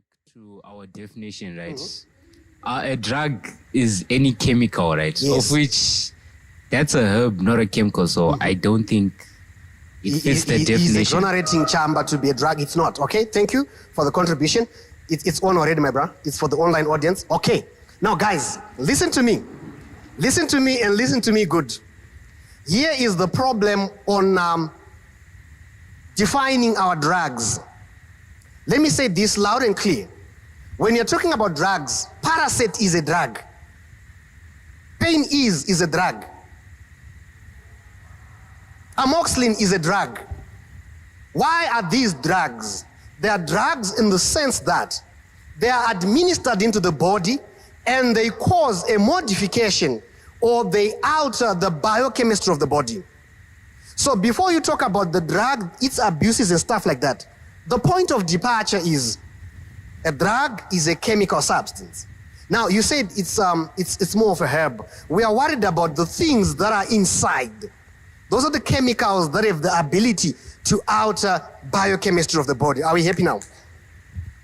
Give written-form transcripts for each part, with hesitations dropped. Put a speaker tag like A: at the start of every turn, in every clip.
A: back to our definition, right? A drug is any chemical, right?
B: Yes.
A: Of which that's a herb, not a chemical. So I don't think it fits the
B: He's
A: definition.
B: exonerating Chamba to be a drug. It's not. Okay, thank you for the contribution. It's on already, my bro. It's for the online audience. Okay. Now, guys, listen to me. Listen to me and listen to me good. Here is the problem on defining our drugs. Let me say this loud and clear. When you're talking about drugs, Paracet is a drug. Pain is a drug. Amoxicillin is a drug. Why are these drugs? They are drugs in the sense that they are administered into the body and they cause a modification or they alter the biochemistry of the body. So before you talk about the drug, its abuses and stuff like that, the point of departure is a drug is a chemical substance. Now, you said it's more of a herb. We are worried about the things that are inside. Those are the chemicals that have the ability to alter biochemistry of the body. Are we happy now?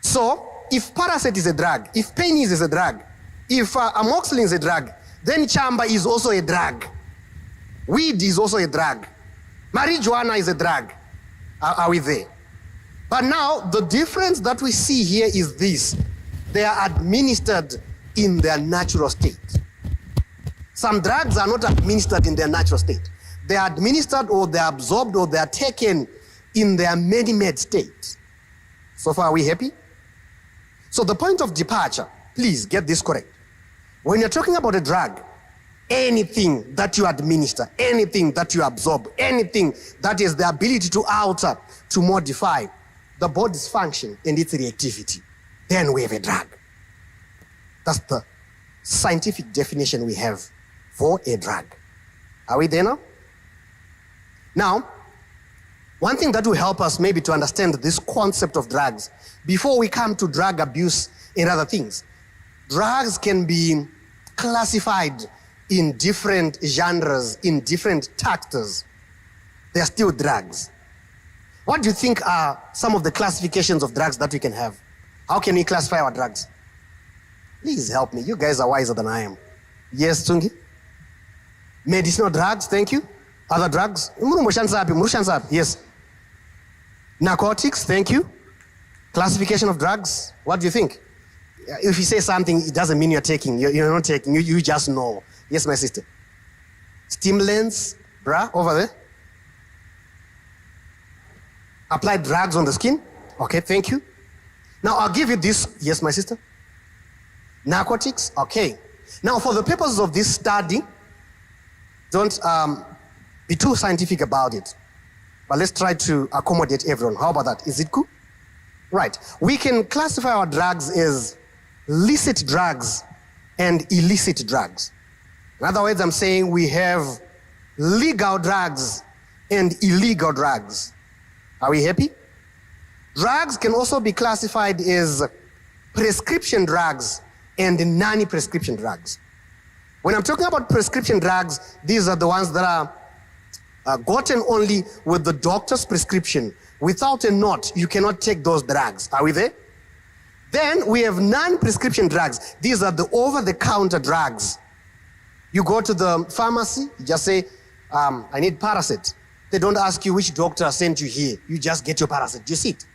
B: So, if Paracet is a drug, if pain is a drug, if amoxicillin is a drug, then Chamba is also a drug. Weed is also a drug. Marijuana is a drug. Are we there? But now, the difference that we see here is this. They are administered in their natural state. Some drugs are not administered in their natural state. They are administered or they are absorbed or they are taken in their many-made state. So far, are we happy? So the point of departure, please get this correct. When you're talking about a drug, anything that you administer, anything that you absorb, anything that has the ability to alter, to modify the body's function and its reactivity, then we have a drug. That's the scientific definition we have for a drug. Are we there now? Now, one thing that will help us maybe to understand this concept of drugs, before we come to drug abuse and other things, drugs can be classified in different genres, in different factors. They are still drugs. What do you think are some of the classifications of drugs that we can have? How can we classify our drugs? Please help me. You guys are wiser than I am. Yes, Tungi? Medicinal drugs, thank you. Other drugs? Yes. Narcotics, thank you. Classification of drugs, what do you think? If you say something, it doesn't mean you're taking. You're not taking, you just know. Yes, my sister. Stimulants, bruh, over there. Apply drugs on the skin. Okay, thank you. Now, I'll give you this. Yes, my sister. Narcotics, okay. Now, for the purposes of this study, don't be too scientific about it. But let's try to accommodate everyone. How about that? Is it cool? Right. We can classify our drugs as licit drugs and illicit drugs. In other words, I'm saying we have legal drugs and illegal drugs. Are we happy? Drugs can also be classified as prescription drugs and non-prescription drugs. When I'm talking about prescription drugs, these are the ones that are gotten only with the doctor's prescription. Without a note, you cannot take those drugs. Are we there? Then we have non-prescription drugs. These are the over-the-counter drugs. You go to the pharmacy, you just say, I need Paracet. They don't ask you which doctor sent you here. You just get your Paracet. Do you see it?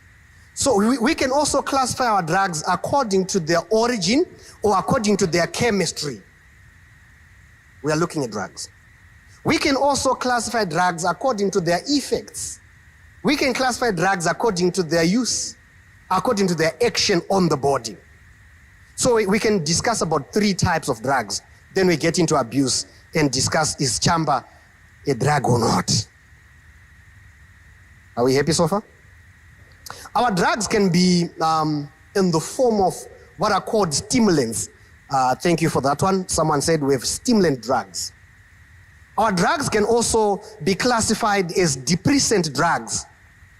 B: So we can also classify our drugs according to their origin or according to their chemistry. We are looking at drugs. We can also classify drugs according to their effects. We can classify drugs according to their use, according to their action on the body. So we can discuss about 3 types of drugs. Then we get into abuse and discuss, is Chamba a drug or not? Are we happy so far? Our drugs can be in the form of what are called stimulants. Thank you for that one. Someone said we have stimulant drugs. Our drugs can also be classified as depressant drugs.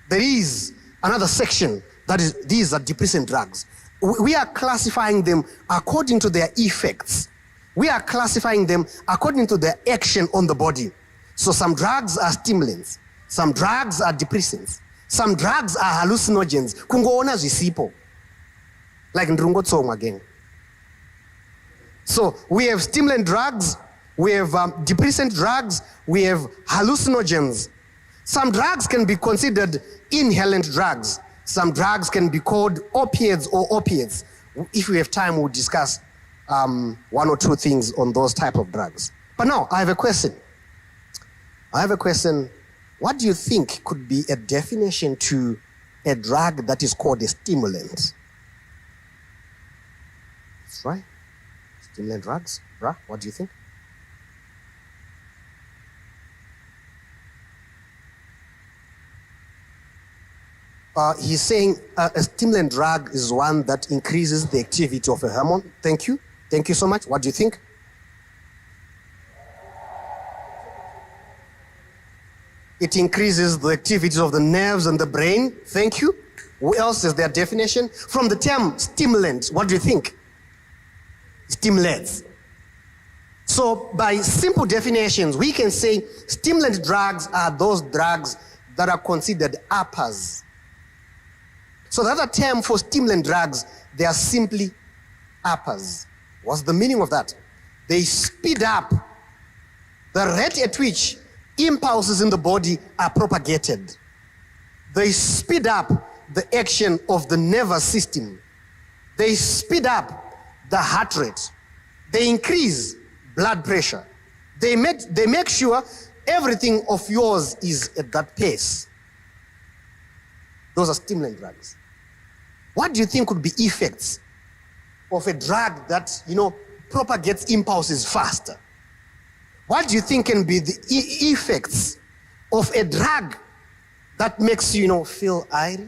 B: There is another section that is, these are depressant drugs. We are classifying them according to their effects. We are classifying them according to their action on the body. So some drugs are stimulants. Some drugs are depressants. Some drugs are hallucinogens. Kungoona zvisipo. like Ndrungotsong again. So we have stimulant drugs, we have depressant drugs, we have hallucinogens. Some drugs can be considered inhalant drugs. Some drugs can be called opiates or opiates. If we have time, we'll discuss one or two things on those type of drugs. But now, I have a question. What do you think could be a definition to a drug that is called a stimulant? That's right. Stimulant drugs. Bruh, what do you think? He's saying a stimulant drug is one that increases the activity of a hormone. Thank you. Thank you so much. What do you think? It increases the activities of the nerves and the brain. Thank you. Who else is their definition? From the term stimulant, what do you think? Stimulates. So by simple definitions, we can say stimulant drugs are those drugs that are considered uppers. So the other term for stimulant drugs, they are simply uppers. What's the meaning of that? They speed up the rate at which impulses in the body are propagated. They speed up the action of the nervous system. They speed up the heart rate. They increase blood pressure. They make sure everything of yours is at that pace. Those are stimulant drugs. What do you think could be effects of a drug that, propagates impulses faster? What do you think can be the effects of a drug that makes you, feel airy?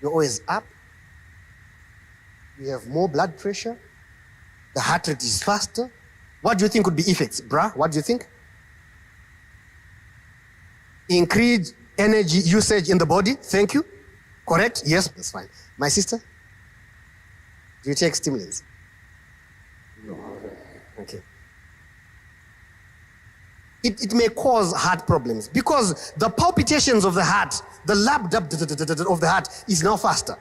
B: You're always up. You have more blood pressure. The heart rate is faster. What do you think could be effects, bruh? What do you think? Increased energy usage in the body. Thank you. Correct? Yes, that's fine. My sister? Do you take stimulants? No. Okay. It may cause heart problems because the palpitations of the heart, the lap of the heart is now faster.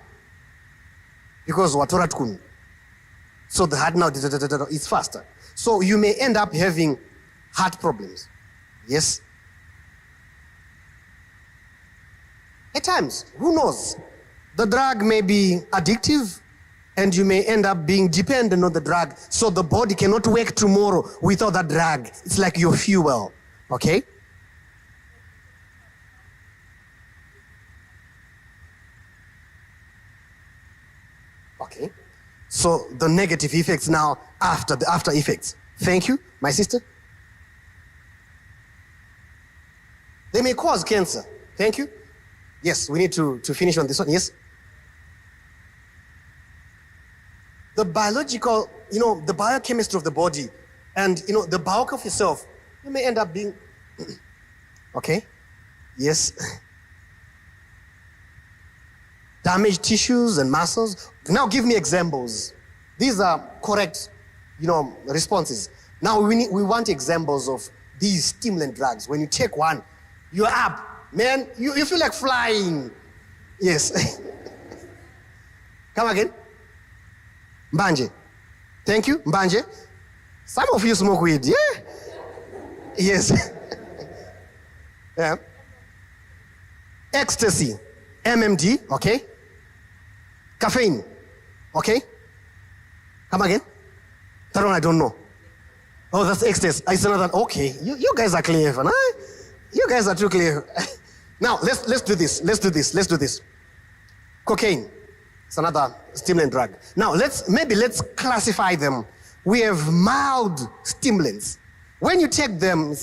B: Because watoratkun. So the heart now is faster. So you may end up having heart problems. Yes? At times, who knows? The drug may be addictive and you may end up being dependent on the drug, so the body cannot work tomorrow without that drug. It's like your fuel, okay? Okay. So the negative effects now after the after effects. Thank you, my sister. They may cause cancer. Thank you. Yes, we need to finish on this one. Yes. The biological, the biochemistry of the body and, the bulk of yourself, you may end up being, okay? Yes. Damaged tissues and muscles. Now give me examples. These are correct, responses. Now we want examples of these stimulant drugs. When you take one, you're up. Man, you feel like flying. Yes. Come again. Mbanje. Thank you, Mbanje. Some of you smoke weed, yeah? Yes. Yeah. Ecstasy, MMD, okay? Caffeine, okay? Come again. That one I don't know. Oh, that's ecstasy. It's another, okay. You guys are clever, huh? You guys are too clever. Now, let's do this. Cocaine. It's another stimulant drug. Now, let's classify them. We have mild stimulants. When you take them,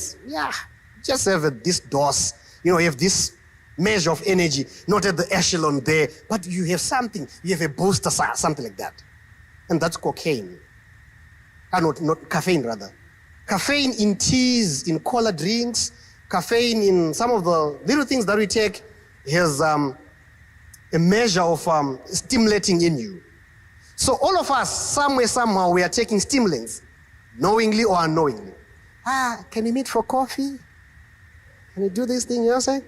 B: just have this dose. You have this measure of energy, not at the echelon there, but you have something. You have a booster, something like that. And that's cocaine. Not caffeine, rather. Caffeine in teas, in cola drinks, caffeine in some of the little things that we take has a measure of stimulating in you. So all of us, somewhere, somehow, we are taking stimulants, knowingly or unknowingly. Can we meet for coffee? Can we do this thing, you know what I'm saying?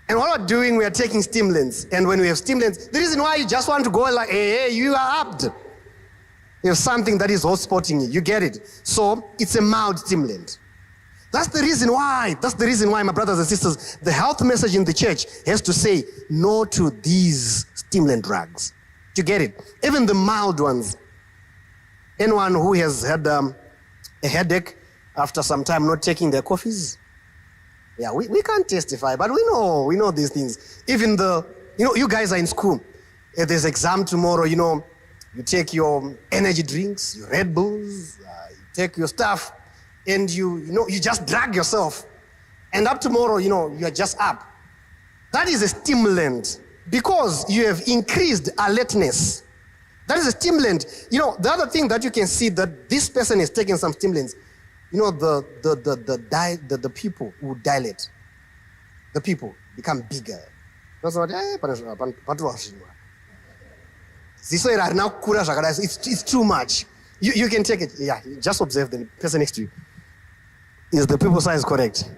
B: And what we're doing, we are taking stimulants. And when we have stimulants, the reason why you just want to go like, hey, you are up. You have something that is hotspotting you. You get it? So it's a mild stimulant. That's the reason why. That's the reason why, my brothers and sisters, the health message in the church has to say no to these stimulant drugs. You get it? Even the mild ones. Anyone who has had a headache after some time not taking their coffees? Yeah, we can't testify, but we know these things. Even you guys are in school. If there's exam tomorrow, you take your energy drinks, your Red Bulls, you take your stuff, and you just drag yourself. And up tomorrow, you are just up. That is a stimulant because you have increased alertness. That is a stimulant. The other thing that you can see that this person is taking some stimulants, the people who dilate, the people become bigger. It's too much. You can take it. Yeah, just observe the person next to you. Is the people size correct?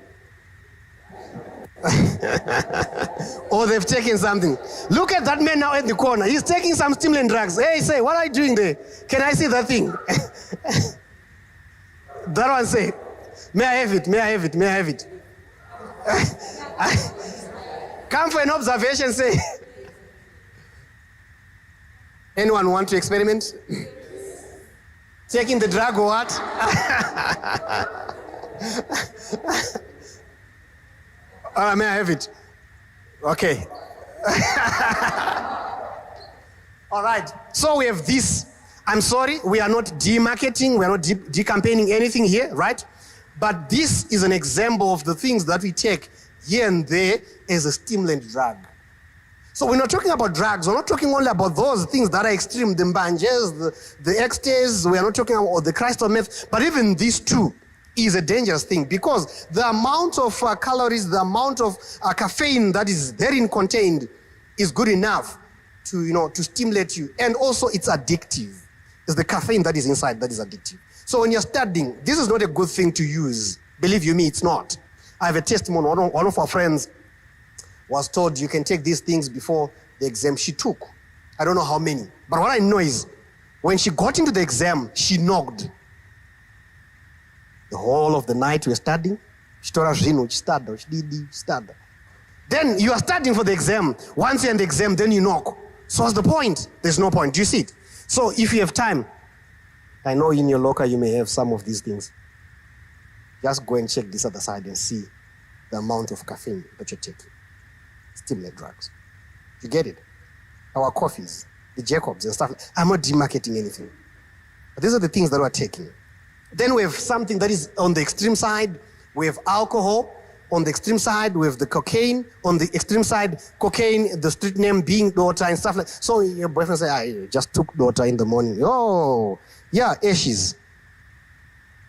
B: Or they've taken something. Look at that man now at the corner. He's taking some stimulant drugs. Hey, say, what are you doing there? Can I see that thing? That one say, may I have it? May I have it? May I have it? Come for an observation, say. Anyone want to experiment? Taking the drug or what? May I have it? Okay. All right. So we have this. I'm sorry, we are not demarketing, we are not decampaigning anything here, right? But this is an example of the things that we take here and there as a stimulant drug. So we're not talking about drugs. We're not talking only about those things that are extreme, the mbanjes, the ecstasies. We are not talking about the crystal meth. But even these two is a dangerous thing because the amount of calories, the amount of caffeine that is therein contained is good enough to stimulate you. And also it's addictive. It's the caffeine that is inside that is addictive. So when you're studying, this is not a good thing to use. Believe you me, it's not. I have a testimony. One of our friends was told you can take these things before the exam. She took, I don't know how many. But what I know is when she got into the exam, she knocked. The whole of the night we were studying. Then you are studying for the exam. Once you're in the exam, then you knock. So what's the point? There's no point. Do you see it? So if you have time, I know in your locker you may have some of these things. Just go and check this other side and see the amount of caffeine that you're taking. Stimulant drugs. You get it? Our coffees, the Jacobs and stuff. I'm not demarketing anything. But these are the things that we're taking. Then we have something that is on the extreme side. We have alcohol. On the extreme side, we have the cocaine. On the extreme side, cocaine, the street name being daughter and stuff like that. So your boyfriend say, I just took daughter in the morning. Oh, yeah, ashes.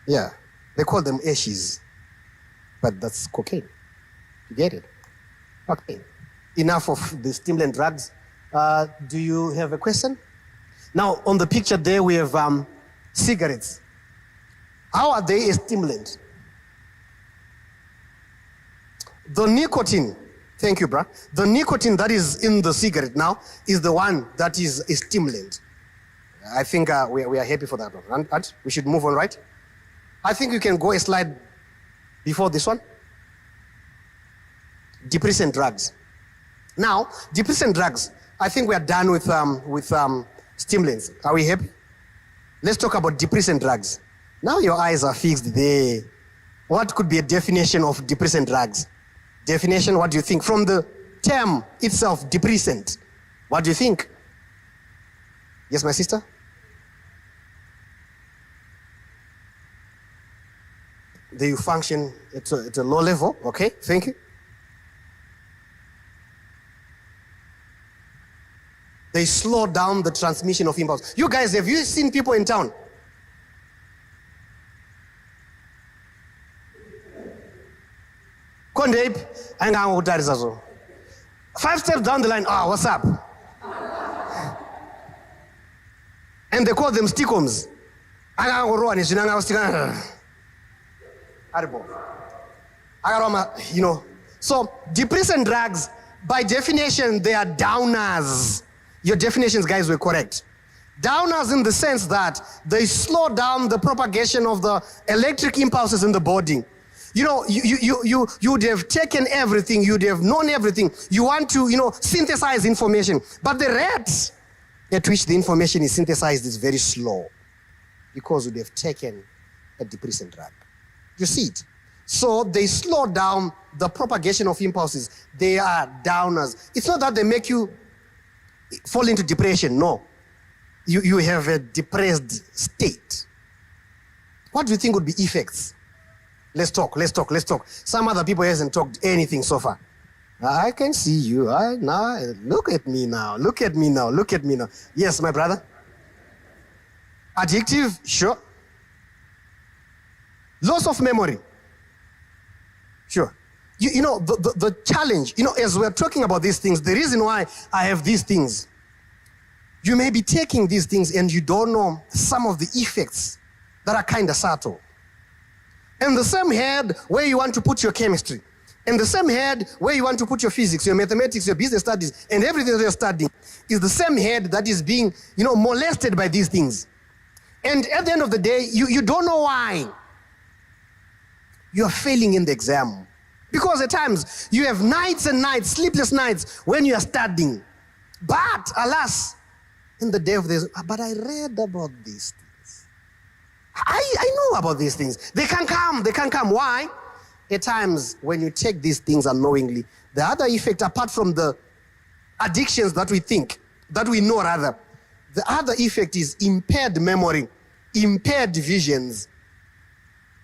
B: Yeah, they call them ashes. But that's cocaine. You get it? Okay. Enough of the stimulant drugs. Do you have a question? Now, on the picture there, we have cigarettes. How are they a stimulant? The nicotine, thank you, bruh. The nicotine that is in the cigarette now is the one that is a stimulant. I think we are happy for that one. And we should move on, right? I think you can go a slide before this one. Depressant drugs. Now, depressant drugs, I think we are done with stimulants. Are we happy? Let's talk about depressant drugs. Now your eyes are fixed there. What could be a definition of depressant drugs? Definition, what do you think? From the term itself, depressant. What do you think? Yes, my sister? They function at a low level. Okay, thank you. They slow down the transmission of impulse. You guys, have you seen people in town? Kondeip, I 5 steps down the line, what's up? And they call them stickoms. So depressant drugs, by definition, they are downers. Your definitions, guys, were correct. Downers in the sense that they slow down the propagation of the electric impulses in the body. You know, you'd have taken everything, you'd have known everything. You want to, synthesize information. But the rate at which the information is synthesized is very slow because you'd have taken a depressant drug. You see it? So they slow down the propagation of impulses. They are downers. It's not that they make you fall into depression, no. You have a depressed state. What do you think would be effects? Let's talk. Some other people hasn't talked anything so far. I can see you. Look at me now. Yes, my brother. Addictive, sure. Loss of memory. Sure. The challenge, as we're talking about these things, the reason why I have these things, you may be taking these things and you don't know some of the effects that are kind of subtle. In the same head where you want to put your chemistry, in the same head where you want to put your physics, your mathematics, your business studies, and everything that you're studying, is the same head that is being, molested by these things. And at the end of the day, you don't know why you are failing in the exam. Because at times, you have nights and nights, sleepless nights, when you are studying. But, alas, in the day of this, but I read about these things. I know about these things. They can come. Why? At times, when you take these things unknowingly, the other effect, apart from the addictions that we know rather, the other effect is impaired memory, impaired visions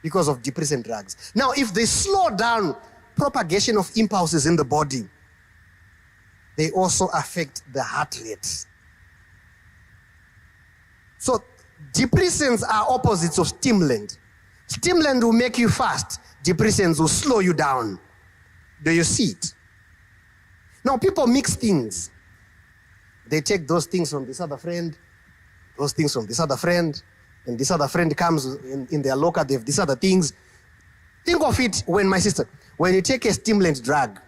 B: because of depressant drugs. Now, if they slow down propagation of impulses in the body, they also affect the heart rate. So, depressants are opposites of stimulant. Stimulant will make you fast. Depressants will slow you down. Do you see it? Now, people mix things. They take those things from this other friend, those things from this other friend, and this other friend comes in their locker, they have these other things. Think of it when you take a stimulant drug,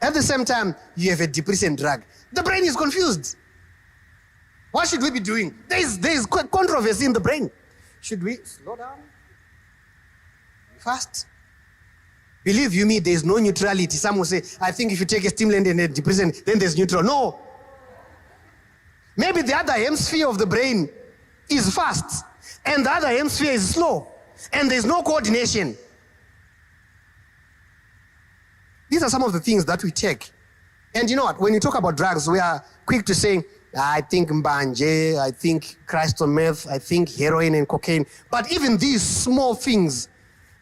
B: at the same time, you have a depressant drug. The brain is confused. What should we be doing? There is controversy in the brain. Should we slow down? Fast? Believe you me, there is no neutrality. Some will say, I think if you take a stimulant and a depressant, then there's neutral. No. Maybe the other hemisphere of the brain is fast, and the other hemisphere is slow, and there's no coordination. These are some of the things that we take. And you know what? When you talk about drugs, we are quick to say, I think mbanje, I think crystal meth, I think heroin and cocaine. But even these small things,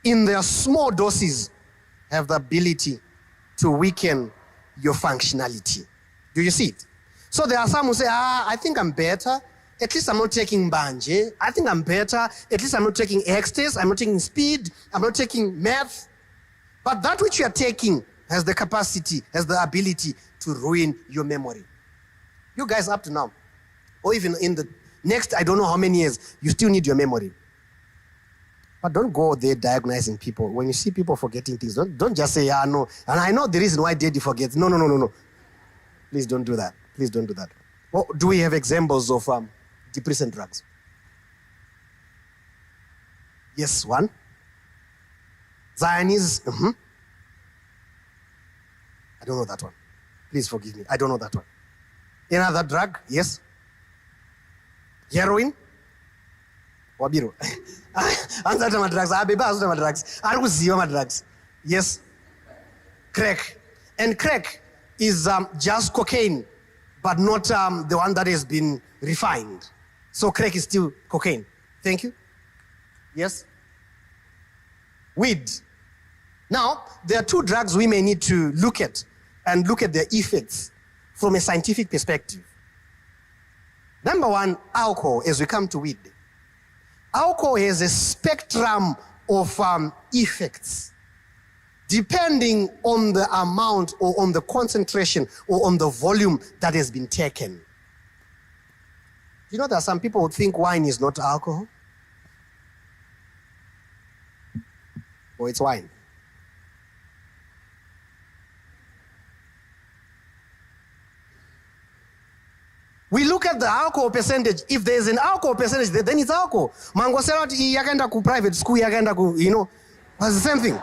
B: in their small doses, have the ability to weaken your functionality. Do you see it? So there are some who say, I think I'm better. At least I'm not taking mbanje. I think I'm better. At least I'm not taking ecstasy. I'm not taking speed. I'm not taking meth. But that which you are taking has the capacity, has the ability to ruin your memory. You guys up to now, or even in the next, I don't know how many years, you still need your memory. But don't go there diagnosing people. When you see people forgetting things, don't just say, no. And I know the reason why Daddy forgets. No. Please don't do that. Please don't do that. Well, do we have examples of depressant drugs? Yes, one. Zionese. I don't know that one. Please forgive me. I don't know that one. Another drug? Yes. Heroin? Wabiru. Answer my drugs. My drugs. My drugs. Yes. Crack. And crack is just cocaine, but not the one that has been refined. So crack is still cocaine. Thank you. Yes. Weed. Now, there are two drugs we may need to look at and look at their effects from a scientific perspective. Number one, alcohol, as we come to weed. Alcohol has a spectrum of effects depending on the amount or on the concentration or on the volume that has been taken. You know, there are some people who think wine is not alcohol. Or it's wine. at the alcohol percentage. If there's an alcohol percentage, then it's alcohol. Mango sell yakaenda ku private school, yakaenda ku, it's the same thing.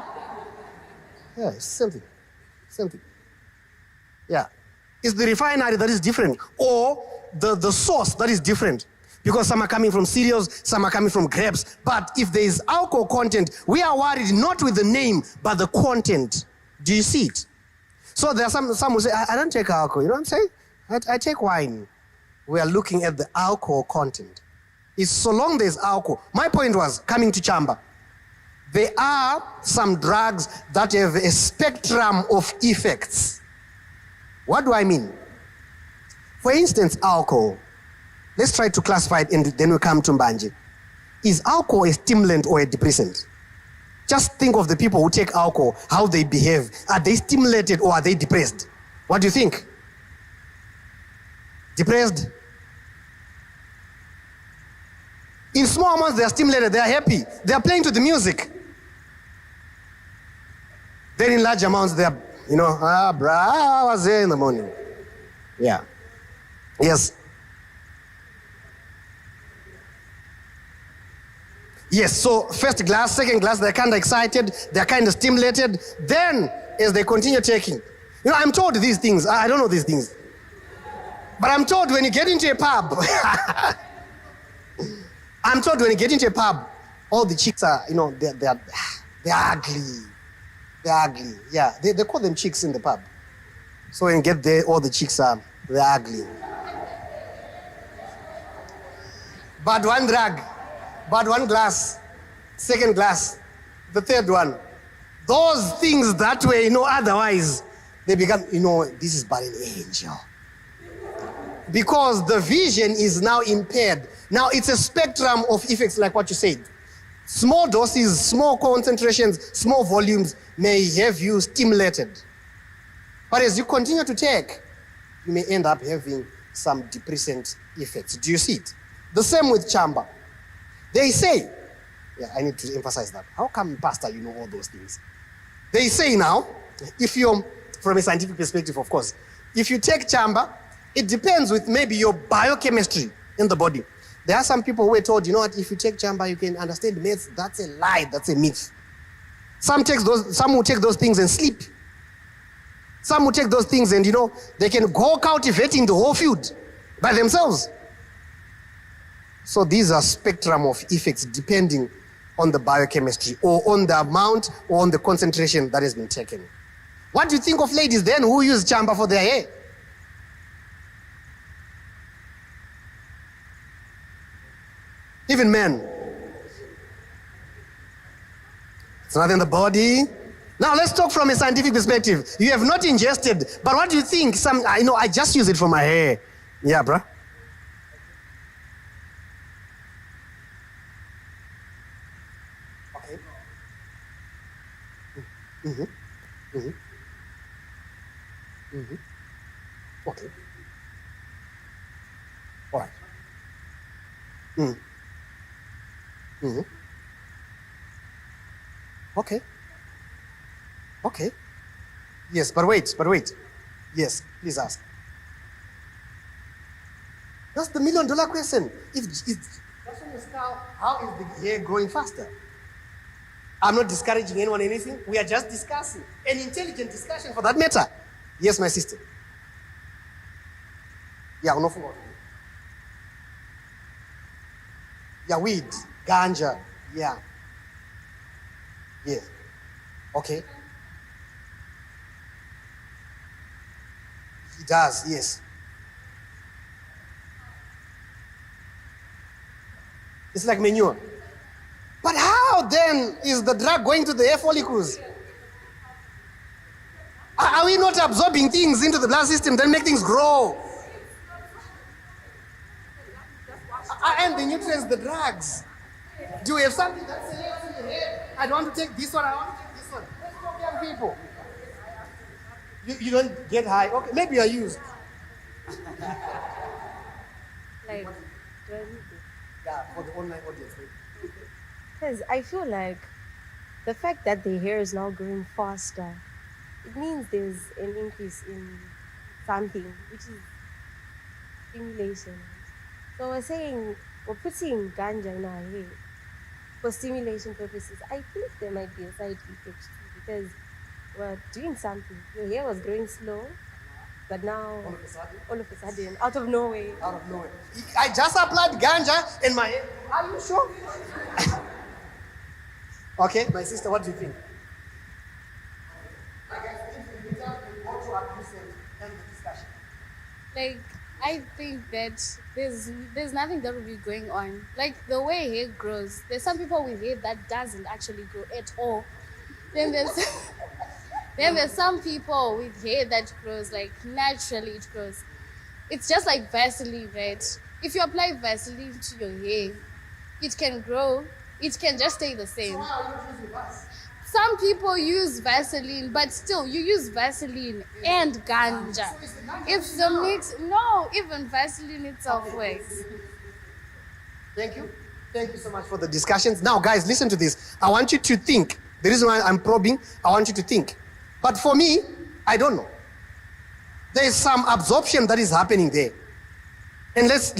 B: Yeah, it's the same thing. Same thing. Yeah. It's the refinery that is different, or the source that is different. Because some are coming from cereals, some are coming from grapes. But if there is alcohol content, we are worried not with the name, but the content. Do you see it? So there are some who say, I don't take alcohol. You know what I'm saying? I take wine. We are looking at the alcohol content. It's so long there's alcohol. My point was, coming to Chamba, there are some drugs that have a spectrum of effects. What do I mean? For instance, alcohol. Let's try to classify it and then we come to Mbanje. Is alcohol a stimulant or a depressant? Just think of the people who take alcohol, how they behave. Are they stimulated or are they depressed? What do you think? Depressed? In small amounts, they are stimulated, they are happy, they are playing to the music. Then in large amounts, they are, I was there in the morning. Yeah. Yes. Yes, so first glass, second glass, they're kind of excited, they're kind of stimulated. Then, as they continue taking, I'm told these things, I don't know these things. But I'm told when you get into a pub, all the chicks are, they're ugly. They're ugly. Yeah, they call them chicks in the pub. So when you get there, all the chicks they're ugly. But one drug, but one glass, second glass, the third one. Those things that way, otherwise, they become, this is but an angel. Because the vision is now impaired. Now it's a spectrum of effects like what you said. Small doses, small concentrations, small volumes may have you stimulated. But as you continue to take, you may end up having some depressant effects. Do you see it? The same with Chamba. They say, I need to emphasize that. How come, Pastor, you know all those things? They say now, if you're, from a scientific perspective, of course, if you take Chamba, it depends with maybe your biochemistry in the body. There are some people who are told, if you take Chamba, you can understand myths. That's a lie, that's a myth. Some will take those things and sleep. Some will take those things and, they can go cultivating the whole field by themselves. So these are spectrum of effects depending on the biochemistry or on the amount or on the concentration that has been taken. What do you think of ladies then who use Chamba for their hair? Even men. It's not in the body. Now let's talk from a scientific perspective. You have not ingested, but what do you think? I just use it for my hair. Yeah, bruh. Okay. Okay. All right. Okay. Okay. Yes, but wait. Yes, please ask. That's the $1 million question. That's when you start, how is the hair growing faster? I'm not discouraging anyone anything. We are just discussing. An intelligent discussion for that matter. Yes, my sister. Yeah, no forgot. Yeah, weed, ganja, yeah. Yeah. Okay. He does, yes. It's like manure. But how then is the drug going to the hair follicles? Are we not absorbing things into the blood system that make things grow? And the nutrients, the drugs. Do we have something that selects in the head? I don't want to take this one, I want to take this one. Let's talk, young people. You don't get high. Okay, maybe you're used.
C: Like,
B: Yeah, for the online audience.
C: because I feel like the fact that the hair is now growing faster, it means there's an increase in something, which is stimulation. So we're saying we're putting ganja in our hair for stimulation purposes. I think there might be a side effect too because we're doing something. Your hair was growing slow, but now all of a sudden, out of nowhere.
B: Out of nowhere. I just applied ganja in my hair. Are you sure? Okay, my sister, what do you think?
D: Like, I think that there's nothing that will be going on. Like the way hair grows, there's some people with hair that doesn't actually grow at all. Then there's then there's some people with hair that grows like naturally it grows. It's just like Vaseline, right? If you apply Vaseline to your hair, it can grow. It can just stay the same. Some people use Vaseline, but still, you use Vaseline and ganja. It's the mix. No, even Vaseline itself works.
B: Thank you. Thank you so much for the discussions. Now, guys, listen to this. I want you to think. The reason why I'm probing, I want you to think. But for me, I don't know. There is some absorption that is happening there. And let's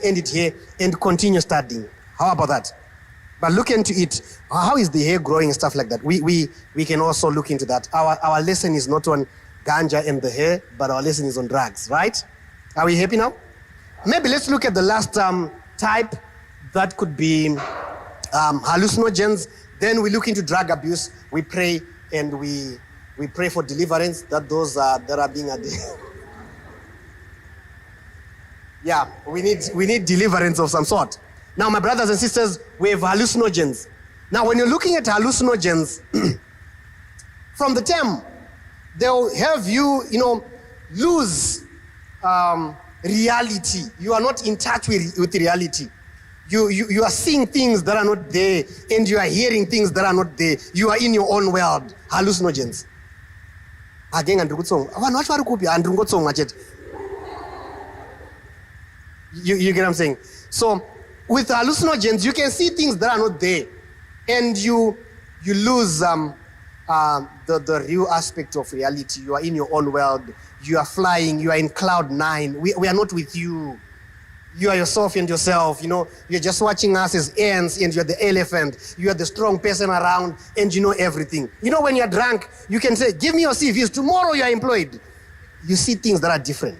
B: end it here and continue studying. How about that? But look into it. How is the hair growing and stuff like that? We can also look into that. Our lesson is not on ganja and the hair, but our lesson is on drugs, right? Are we happy now? Maybe let's look at the last type that could be hallucinogens. Then we look into drug abuse. We pray and we pray for deliverance that those that are being addicted. Yeah, we need deliverance of some sort. Now, my brothers and sisters, we have hallucinogens. Now, when you're looking at hallucinogens, from the term, they'll have you, lose reality. You are not in touch with reality. You are seeing things that are not there, and you are hearing things that are not there. You are in your own world. Hallucinogens. You get what I'm saying? So, with hallucinogens, you can see things that are not there, and you lose the real aspect of reality. You are in your own world. You are flying. You are in cloud 9. We are not with you. You are yourself and yourself. You're just watching us as ants, and you're the elephant. You are the strong person around, and you know everything. When you're drunk, you can say, "Give me your CVs. Tomorrow you are employed." You see things that are different.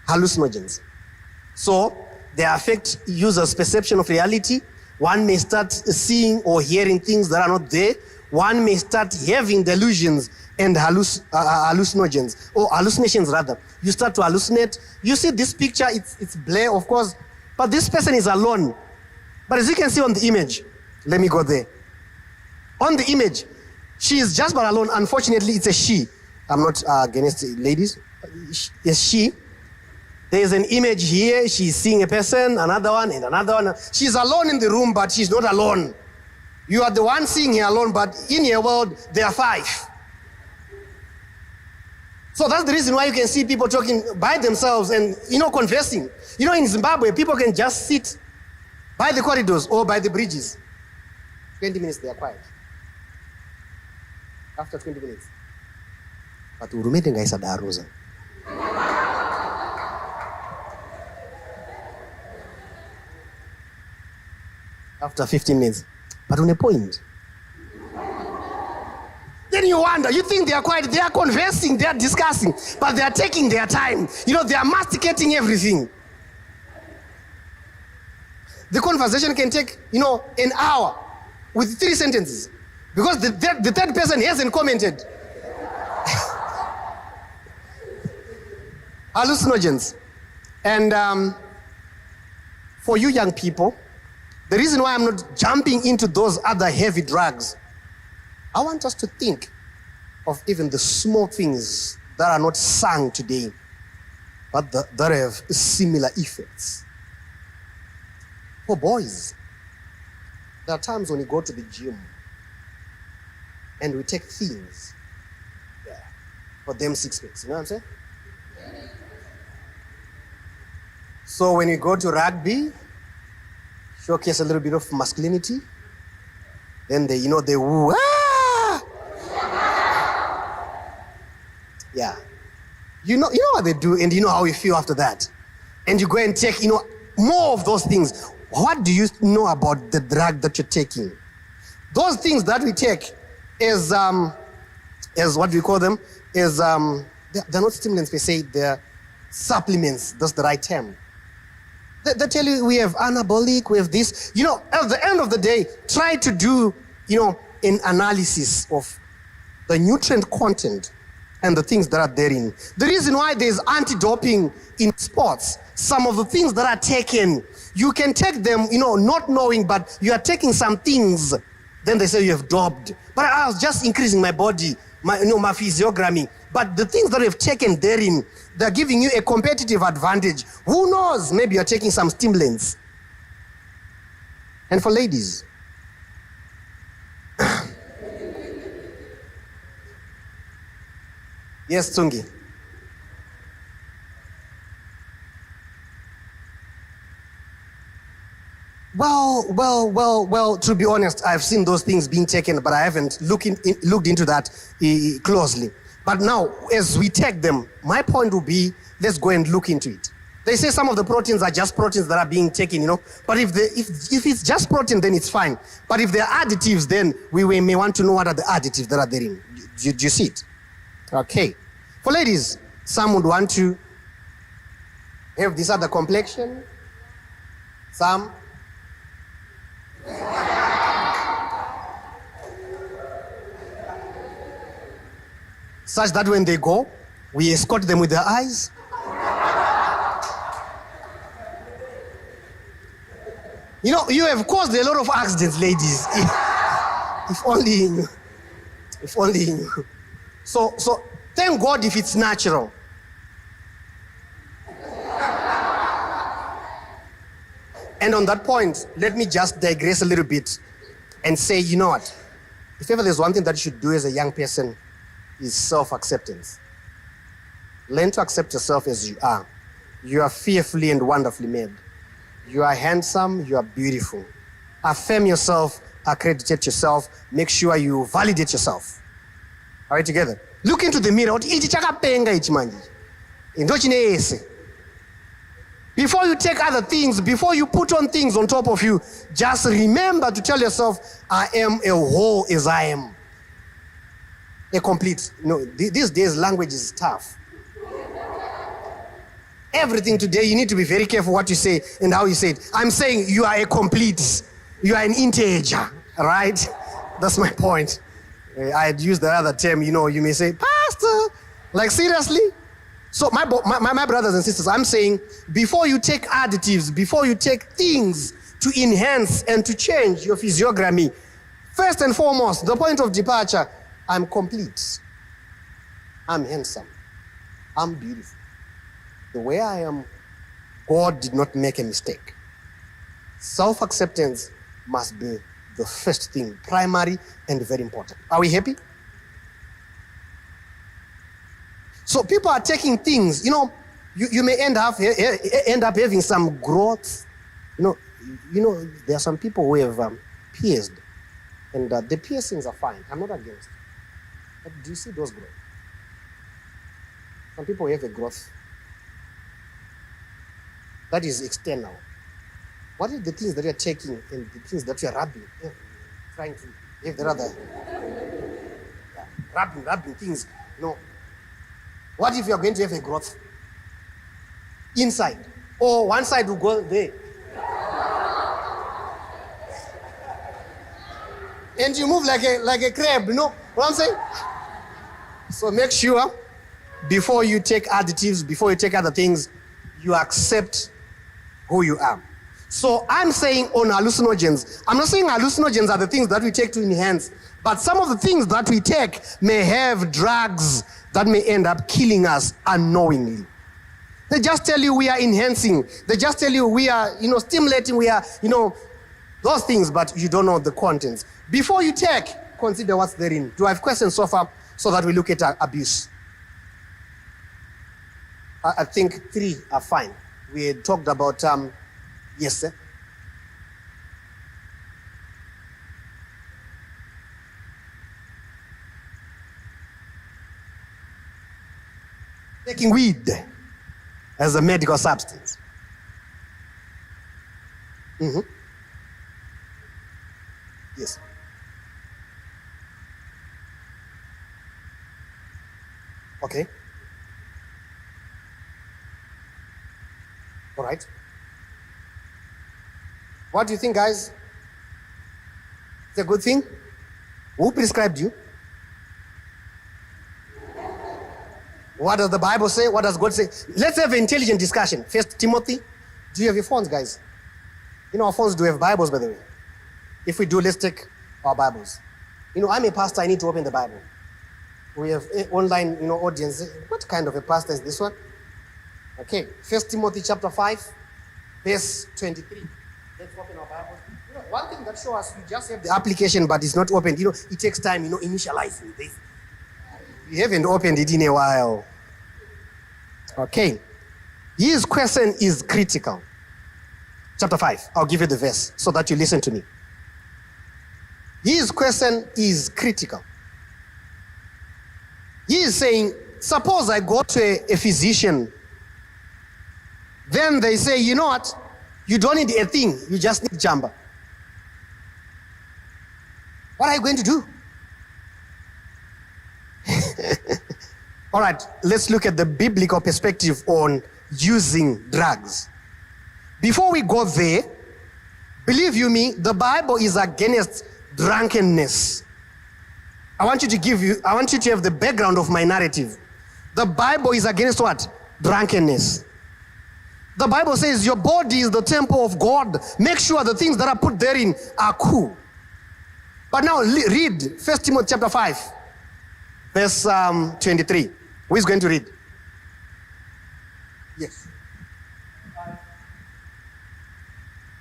B: Hallucinogens. So, they affect users' perception of reality. One may start seeing or hearing things that are not there. One may start having delusions and hallucinogens, or hallucinations rather. You start to hallucinate. You see this picture, it's blur, of course, but this person is alone. But as you can see on the image, let me go there. On the image, she is just but alone. Unfortunately, it's a she. I'm not against ladies. It's she. There's an image here. She's seeing a person, another one, and another one. She's alone in the room, but she's not alone. You are the one seeing her alone, but in your world, there are 5. So that's the reason why you can see people talking by themselves and, conversing. In Zimbabwe, people can just sit by the corridors or by the bridges. 20 minutes, they are quiet. After 20 minutes. But urumete ngaisa daruza. After 15 minutes. But on a point. Then you wonder, you think they are quiet, they are conversing, they are discussing, but they are taking their time. They are masticating everything. The conversation can take, an hour with 3 sentences because the third person hasn't commented. Hallucinogens. And for you young people, the reason why I'm not jumping into those other heavy drugs, I want us to think of even the small things that are not sung today, but that have similar effects. For boys, there are times when you go to the gym and we take things for them 6 packs. You know what I'm saying? So when you go to rugby, showcase a little bit of masculinity, then they woo. Yeah. You know what they do, and you know how you feel after that. and you go and take, more of those things. What do you know about the drug that you're taking? Those things that we take is what do we call them? They're not stimulants per se, they're supplements. That's the right term. They tell you we have anabolic, we have this. At the end of the day, try to do, an analysis of the nutrient content and the things that are therein. The reason why there's anti-doping in sports, some of the things that are taken, you can take them, not knowing, but you are taking some things, then they say you have doped. But I was just increasing my body, my physiognomy. But the things that you've taken therein, they're giving you a competitive advantage. Who knows? Maybe you're taking some stimulants. And for ladies, yes, Tsungi. Well, to be honest, I've seen those things being taken, but I haven't looked into that closely. But now, as we take them, my point would be, let's go and look into it. They say some of the proteins are just proteins that are being taken, But if it's just protein, then it's fine. But if they're additives, then we may want to know what are the additives that are therein. Do you see it? Okay. For ladies, some would want to have this other complexion. Some. Such that when they go, we escort them with their eyes. You have caused a lot of accidents, ladies. If only you knew. If only you knew. So thank God if it's natural. And on that point, let me just digress a little bit and say, you know what? If ever there's one thing that you should do as a young person, is self-acceptance. Learn to accept yourself as you are. You are fearfully and wonderfully made. You are handsome, you are beautiful. Affirm yourself, accredit yourself, make sure you validate yourself. Are we together? Look into the mirror. Before you take other things, before you put on things on top of you, just remember to tell yourself, I am a whole as I am. A complete. These days language is tough. Everything today, you need to be very careful what you say and how you say it. I'm saying you are a complete. You are an integer, right? That's my point. I had used the other term, you may say, Pastor, like seriously? So my brothers and sisters, I'm saying, before you take additives, before you take things to enhance and to change your physiognomy, first and foremost, the point of departure, I'm complete. I'm handsome. I'm beautiful. The way I am, God did not make a mistake. Self-acceptance must be the first thing, primary and very important. Are we happy? So people are taking things, you may end up having some growth. There are some people who have pierced, and the piercings are fine. I'm not against. But do you see those growth? Some people have a growth that is external. What are the things that you're taking and the things that you're rubbing? Trying to have the other rubbing things. What if you're going to have a growth inside? Or one side will go there. And you move like a crab, you know what I'm saying? So make sure before you take additives, before you take other things, you accept who you are. So I'm saying on hallucinogens, I'm not saying hallucinogens are the things that we take to enhance, but some of the things that we take may have drugs that may end up killing us unknowingly. They just tell you we are enhancing. They just tell you we are, stimulating, we are, those things, but you don't know the contents. Before you take, consider what's therein. Do I have questions so far so that we look at abuse? I think 3 are fine. We had talked about, yes, sir? Taking weed as a medical substance. Yes. Okay. All right. What do you think, guys? It's a good thing? Who prescribed you? What does the Bible say? What does God say? Let's have an intelligent discussion. First Timothy. Do you have your phones, guys? You know, our phones do have Bibles, by the way. If we do, let's take our Bibles. You know, I'm a pastor. I need to open the Bible. We have online, audience. What kind of a pastor is this one? Okay. First Timothy chapter 5, verse 23. Let's open our Bibles. You know, one thing that shows us, you just have the application, but it's not opened. It takes time, initializing this. You haven't opened it in a while. Okay. His question is critical. Chapter 5. I'll give you the verse so that you listen to me. His question is critical. He is saying, suppose I go to a physician. Then they say, you know what? You don't need a thing. You just need jamba. What are you going to do? All right, let's look at the biblical perspective on using drugs. Before we go there, believe you me, the Bible is against drunkenness. I want you to have the background of my narrative. The Bible is against what? Drunkenness. The Bible says your body is the temple of God. Make sure the things that are put therein are cool. But now read 1 Timothy chapter 5, verse 23. Who is going to read? Yes.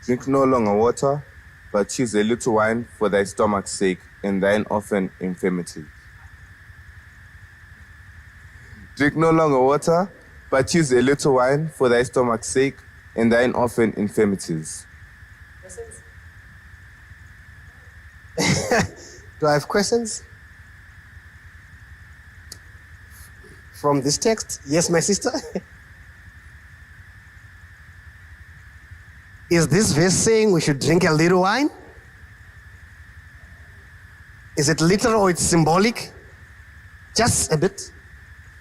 E: Drink no longer water, but choose a little wine for thy stomach's sake and thine often infirmity. Drink no longer water, but choose a little wine for thy stomach's sake and thine often infirmities.
B: Do I have questions? From this text? Yes, my sister? Is this verse saying we should drink a little wine? Is it literal or it's symbolic? Just a bit.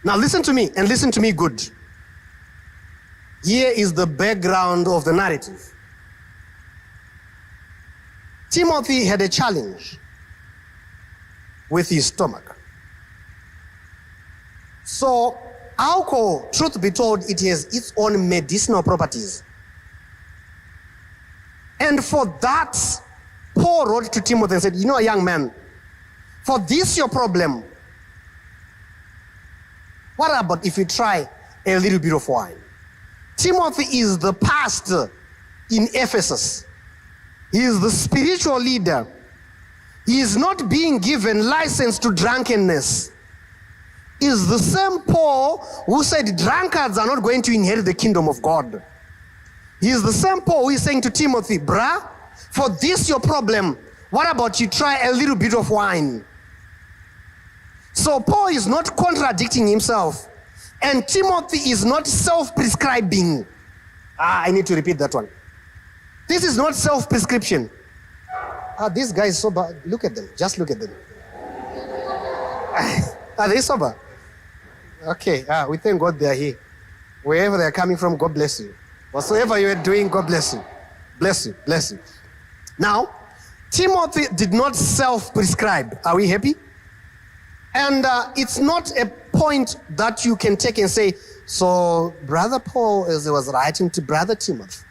B: Now listen to me, and listen to me good. Here is the background of the narrative. Timothy had a challenge with his stomach. So, alcohol, truth be told, it has its own medicinal properties. And for that, Paul wrote to Timothy and said, young man, for this your problem, what about if you try a little bit of wine? Timothy is the pastor in Ephesus. He is the spiritual leader. He is not being given license to drunkenness. Is the same Paul who said drunkards are not going to inherit the kingdom of God. He is the same Paul who is saying to Timothy, bruh, for this your problem, what about you try a little bit of wine? So Paul is not contradicting himself. And Timothy is not self-prescribing. I need to repeat that one. This is not self-prescription. These guys sober. Look at them. Just look at them. Are they sober? Okay. We thank God they are here. Wherever they are coming from, God bless you. Whatsoever you are doing, God bless you. Bless you. Bless you. Now, Timothy did not self-prescribe. Are we happy? And it's not a point that you can take and say, so Brother Paul, as he was writing to Brother Timothy,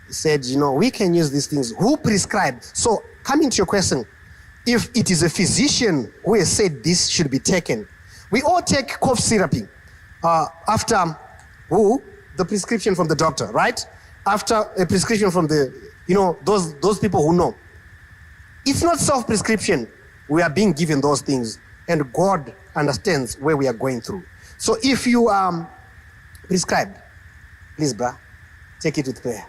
B: he said, we can use these things. Who prescribed? So, coming to your question, if it is a physician who has said this should be taken, we all take cough syrup after the prescription from the doctor, right? After a prescription from those people who know. It's not self-prescription. We are being given those things, and God understands where we are going through. So if you prescribed, please, bruh, take it with prayer.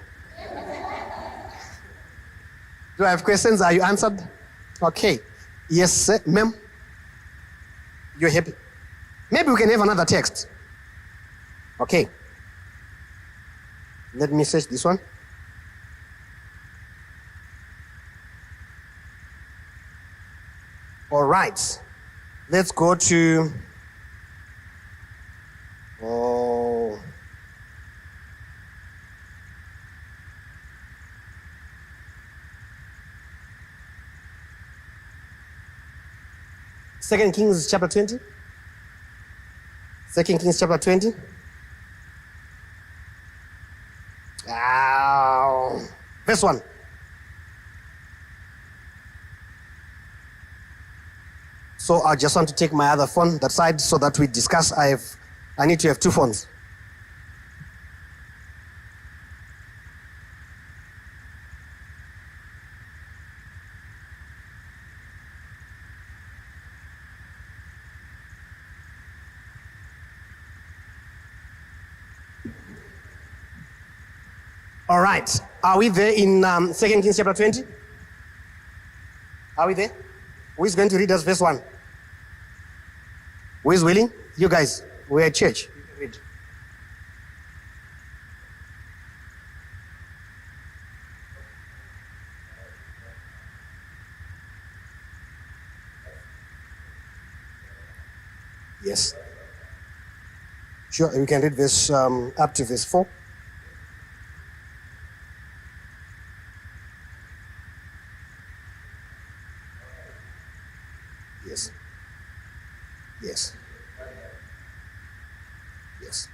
B: Do I have questions? Are you answered? Okay. Yes, sir. Ma'am? You're happy? Maybe we can have another text. Okay. Let me search this one. All right. Let's go to... Oh... Second Kings chapter 20. Second Kings chapter 20. Verse 1. So I just want to take my other phone that side so that we discuss. I need to have two phones. All right. Are we there in 2 Kings chapter 20? Are we there? Who is going to read us verse 1? Who is willing? You guys, we're at church. You can read. Yes. Sure, we can read verse up to verse 4. Yes. Yes. Yes.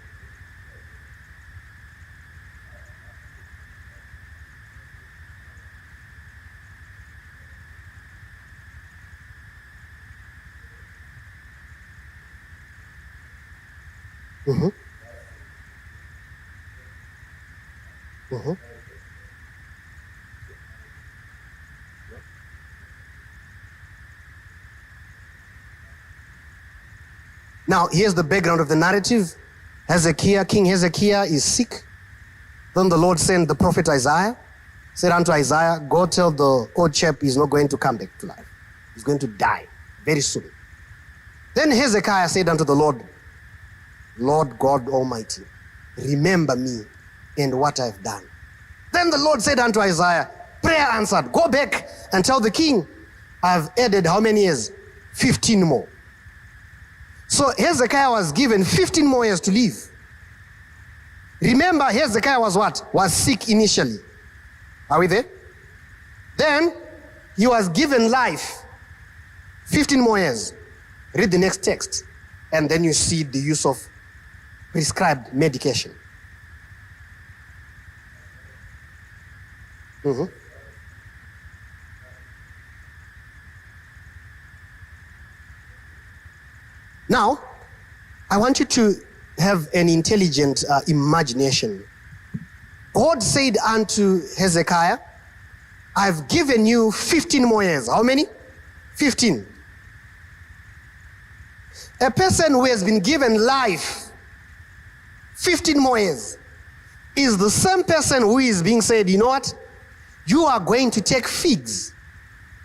B: Mm-hmm. Mm-hmm. Now, here's the background of the narrative. King Hezekiah is sick. Then the Lord sent the prophet Isaiah, said unto Isaiah, go tell the old chap he's not going to come back to life. He's going to die very soon. Then Hezekiah said unto the Lord, Lord God Almighty, remember me and what I've done. Then the Lord said unto Isaiah, prayer answered, go back and tell the king, I've added how many years? 15 more. So Hezekiah was given 15 more years to live. Remember, Hezekiah was what? Was sick initially. Are we there? Then he was given life. 15 more years. Read the next text. And then you see the use of prescribed medication. Mm-hmm. Now, I want you to have an intelligent imagination. God said unto Hezekiah, I've given you 15 more years. How many? 15. A person who has been given life, 15 more years, is the same person who is being said, you know what? You are going to take figs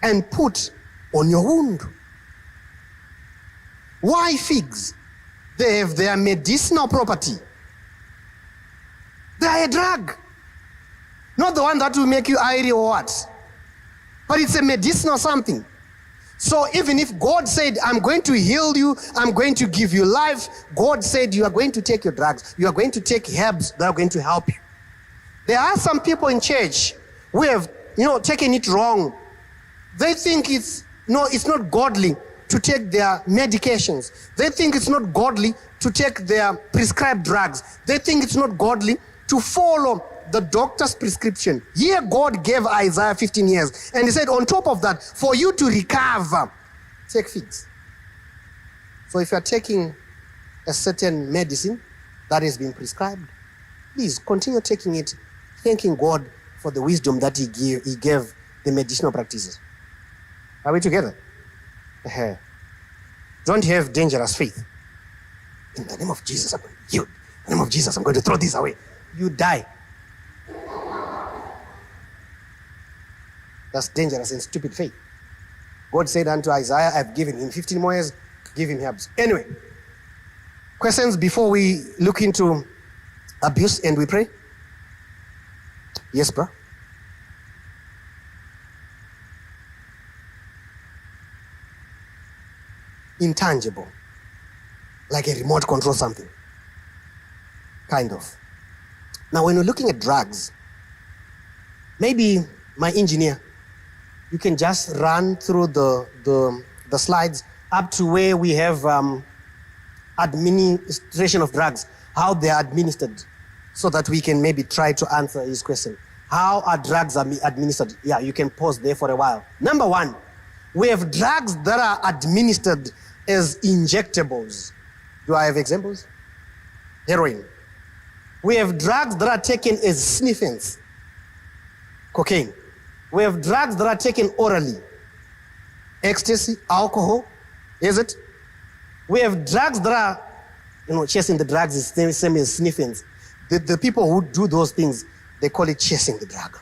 B: and put on your wound. Why figs? They have their medicinal property. They are a drug. Not the one that will make you irie or what. But it's a medicinal something. So even if God said, I'm going to heal you, I'm going to give you life, God said you are going to take your drugs. You are going to take herbs that are going to help you. There are some people in church who have, taken it wrong. They think it's not godly to take their medications. They think it's not godly to take their prescribed drugs. They think it's not godly to follow the doctor's prescription. Here God gave Isaiah 15 years. And he said, on top of that, for you to recover, take figs. So if you're taking a certain medicine that has been prescribed, please continue taking it, thanking God for the wisdom that he gave the medicinal practices. Are we together? Don't have dangerous faith. In the name of Jesus, I'm going to heal. In the name of Jesus, I'm going to throw this away. You die. That's dangerous and stupid faith. God said unto Isaiah, I've given him 15 more years, give him herbs. Anyway, questions before we look into abuse and we pray? Yes, bro? intangible, like a remote control something, kind of. Now, when we're looking at drugs, maybe my engineer, you can just run through the slides up to where we have administration of drugs, how they are administered, so that we can maybe try to answer his question. How are drugs administered? Yeah, you can pause there for a while. Number one, we have drugs that are administered as injectables. Do I have examples? Heroin. We have drugs that are taken as sniffings. Cocaine. We have drugs that are taken orally. Ecstasy, alcohol, is it? We have drugs that are, chasing the drugs is the same as sniffings. The people who do those things, they call it chasing the dragon.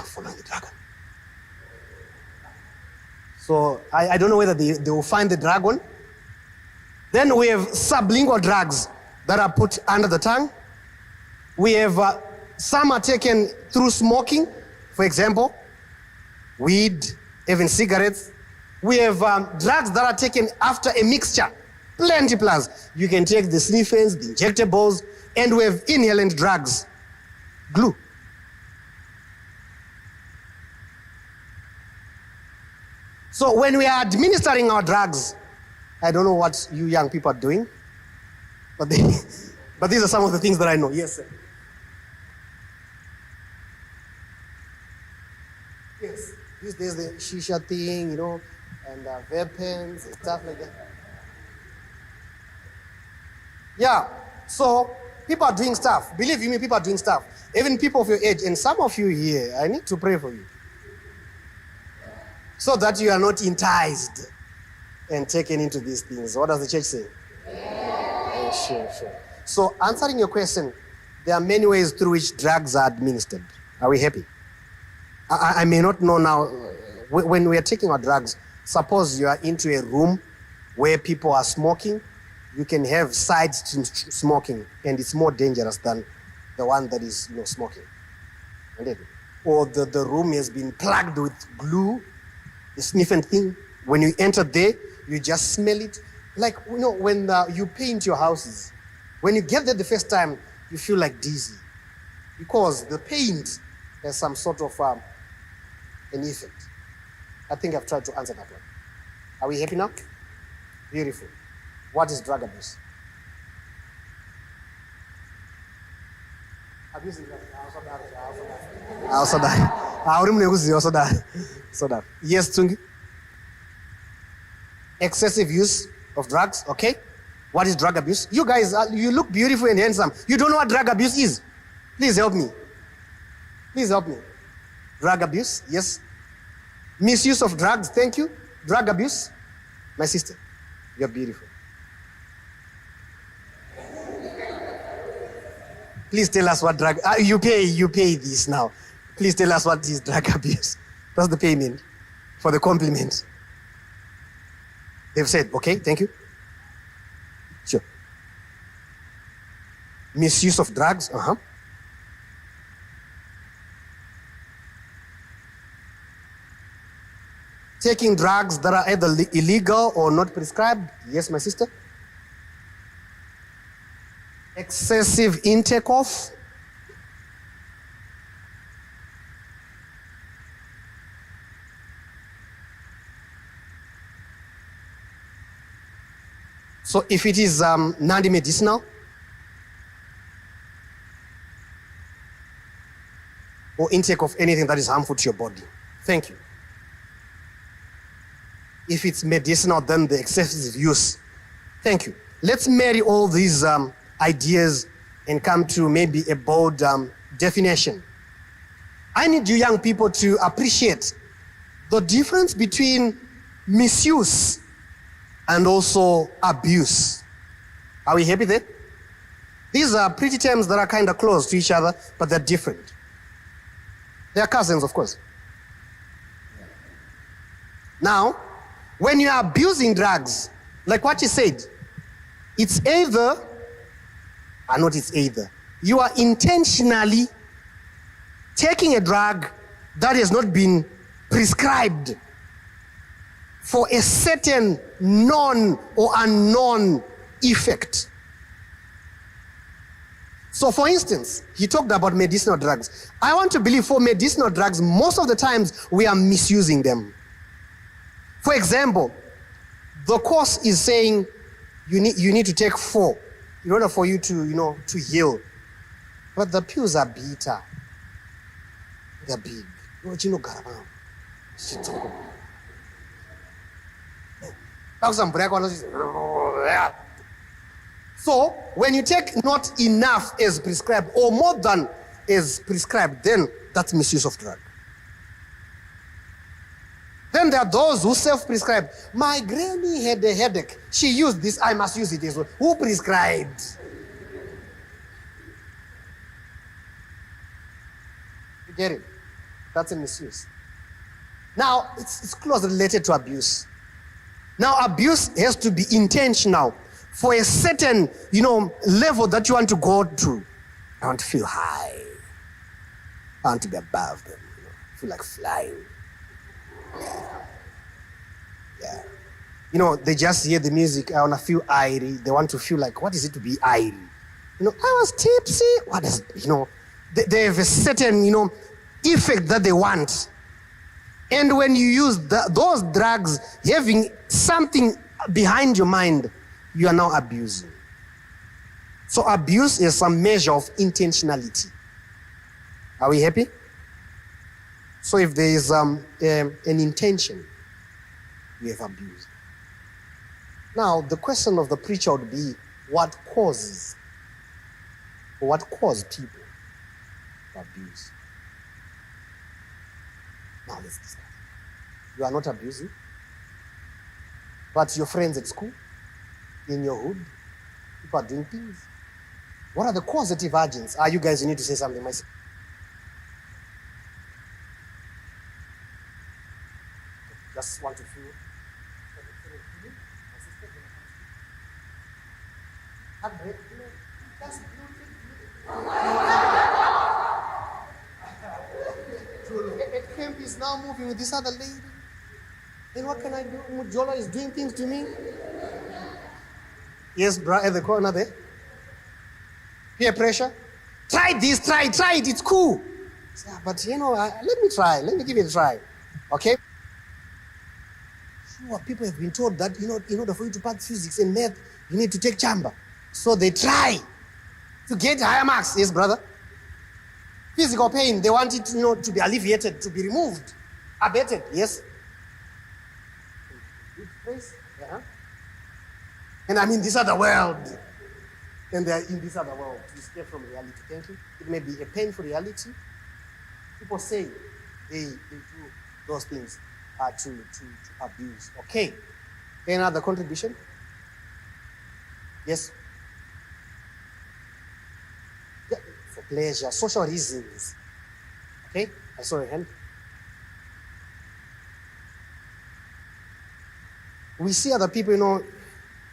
B: Following the dragon. So I don't know whether they will find the dragon. Then we have sublingual drugs that are put under the tongue. We have some are taken through smoking, for example, weed, even cigarettes. We have drugs that are taken after a mixture, plenty plus. You can take the sniffings, the injectables, and we have inhalant drugs, glue. So when we are administering our drugs, I don't know what you young people are doing, but these are some of the things that I know. Yes, sir. Yes, these days the shisha thing, and vape pens and stuff like that. Yeah, so people are doing stuff. Believe you me, people are doing stuff. Even people of your age, and some of you here, I need to pray for you. So that you are not enticed and taken into these things. What does the church say? Yeah. Sure. So answering your question, there are many ways through which drugs are administered. Are we happy? I may not know now. When we are taking our drugs, suppose you are into a room where people are smoking, you can have sides to smoking, and it's more dangerous than the one that is smoking. Or the room has been plugged with glue, the sniffing thing. When you enter there, you just smell it. Like, when you paint your houses, when you get there the first time, you feel like dizzy because the paint has some sort of an effect. I think I've tried to answer that one. Are we happy now? Beautiful. What is drug abuse? Abuse is drug. Yes, Tungi? Excessive use of drugs, okay? What is drug abuse? You guys, you look beautiful and handsome. You don't know what drug abuse is? Please help me. Drug abuse, yes. Misuse of drugs, thank you. Drug abuse, my sister, you're beautiful. Please tell us what drug, you pay this now. Please tell us what is drug abuse. That's the payment for the compliment. They've said, okay, thank you. Sure. Misuse of drugs, Taking drugs that are either illegal or not prescribed. Yes, my sister. Excessive intake of. So if it is non-medicinal or intake of anything that is harmful to your body. Thank you. If it's medicinal, then the excessive use. Thank you. Let's marry all these ideas and come to maybe a bold definition. I need you young people to appreciate the difference between misuse and also abuse. Are we happy there? These are pretty terms that are kind of close to each other, but they're different. They are cousins, of course. Now, when you are abusing drugs, like what you said, it's either, you are intentionally taking a drug that has not been prescribed for a certain known or unknown effect. So for instance, he talked about medicinal drugs. I want to believe for medicinal drugs, most of the times we are misusing them. For example, the course is saying you need to take 4 in order for you to heal. But the pills are bitter. They're big. So when you take not enough as prescribed or more than as prescribed, then that's misuse of drug. Then there are those who self-prescribe. My granny had a headache. She used this, I must use it as well. Who prescribed? You get it? That's a misuse. Now, it's closely related to abuse. Now, abuse has to be intentional for a certain, level that you want to go to. I want to feel high. I want to be above them. Feel like flying. Yeah. They just hear the music. I want to feel airy. They want to feel like, what is it to be airy? I was tipsy. What is, they have a certain, effect that they want. And when you use those drugs, having something behind your mind, you are now abusing. So abuse is some measure of intentionality. Are we happy? So if there is an intention, we have abused. Now, the question of the preacher would be, what caused people to abuse? Now let's discuss. You are not abusing, but your friends at school, in your hood, people are doing things. What are the causative agents? You guys, you need to say something. Just want to feel. Camp is now moving with this other lady. Then what can I do? Mujola is doing things to me. Yes, bro, at the corner there. Peer pressure. Try this, try it, it's cool. Yeah, but let me try. Let me give it a try. Okay? Sure, people have been told that, in order for you to pass physics and math, you need to take chamba. So they try to get higher marks. Yes, brother. Physical pain, they want it, to be alleviated, to be removed, abated. Yes? Yeah. And I'm in this other world. And they're in this other world to escape from reality. Thank you. It may be a painful reality. People say they do those things to abuse. Okay. Any other contribution? Yes? Yeah, for pleasure, social reasons. Okay? I saw your hand. We see other people,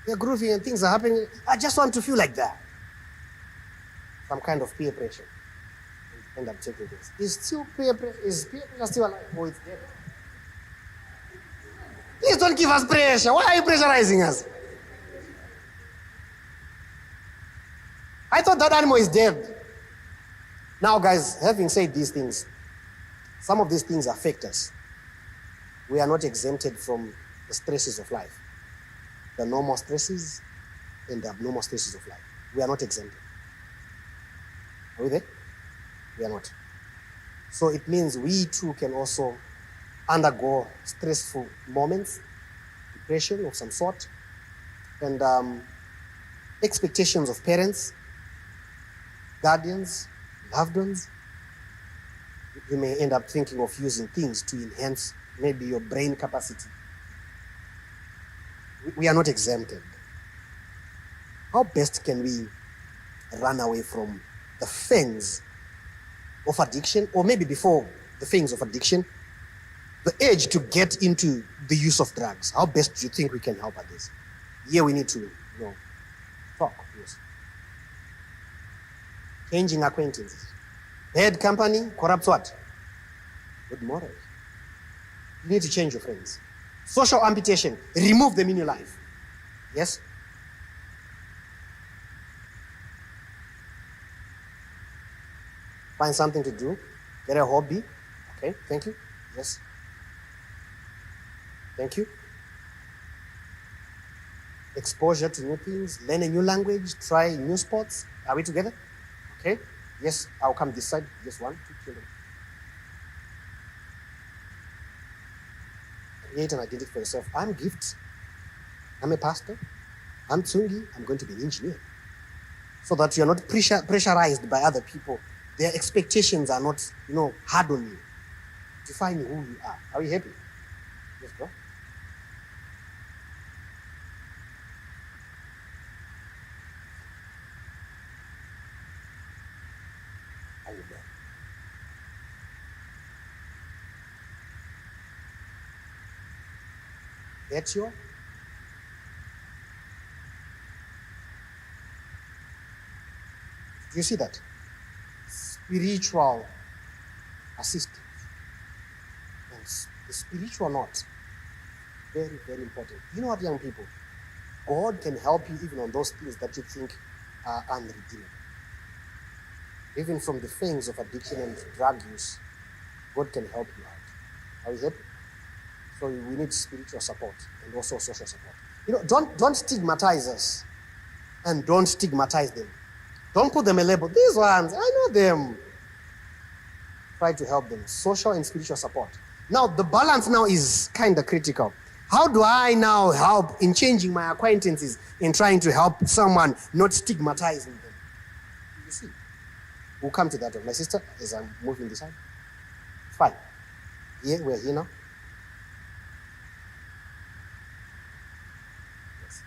B: they're grooving and things are happening. I just want to feel like that. Some kind of peer pressure. End up taking this. Is peer pressure still alive? Oh, it's dead. Please don't give us pressure. Why are you pressurizing us? I thought that animal is dead. Now, guys, having said these things, some of these things affect us. We are not exempted from the stresses of life. The normal stresses and the abnormal stresses of life. We are not exempted. Are we there? We are not. So it means we too can also undergo stressful moments, depression of some sort, and expectations of parents, guardians, loved ones. You may end up thinking of using things to enhance maybe your brain capacity. We are not exempted. How best can we run away from the fangs of addiction, or maybe before the fangs of addiction, the urge to get into the use of drugs? How best do you think we can help at this? Here we need to talk. Yes. Changing acquaintances. Bad company corrupts what? Good morals. You need to change your friends. Social amputation. Remove them in your life. Yes? Find something to do. Get a hobby. Okay, thank you. Yes. Thank you. Exposure to new things, learn a new language, try new sports. Are we together? Okay. Yes, I'll come this side. Just 1, 2 children. Create an identity for yourself. I'm Gift. I'm a pastor. I'm Tsungi. I'm going to be an engineer. So that you're not pressurized by other people. Their expectations are not, hard on you. Define who you are. Are we happy? Yes, bro. Are you there? That's your. Do you see that? Spiritual assistance. And the spiritual knot. Very, very important. You know what, young people? God can help you even on those things that you think are unredeemable. Even from the things of addiction and drug use, God can help you out. Are we happy? So we need spiritual support and also social support. Don't stigmatize us and don't stigmatize them. Don't put them a label. These ones, I know them. Try to help them. Social and spiritual support. Now, the balance now is kind of critical. How do I now help in changing my acquaintances in trying to help someone, not stigmatizing them? You see, we'll come to that one. My sister, as I'm moving this side. Fine. Here, we're here now. Yes.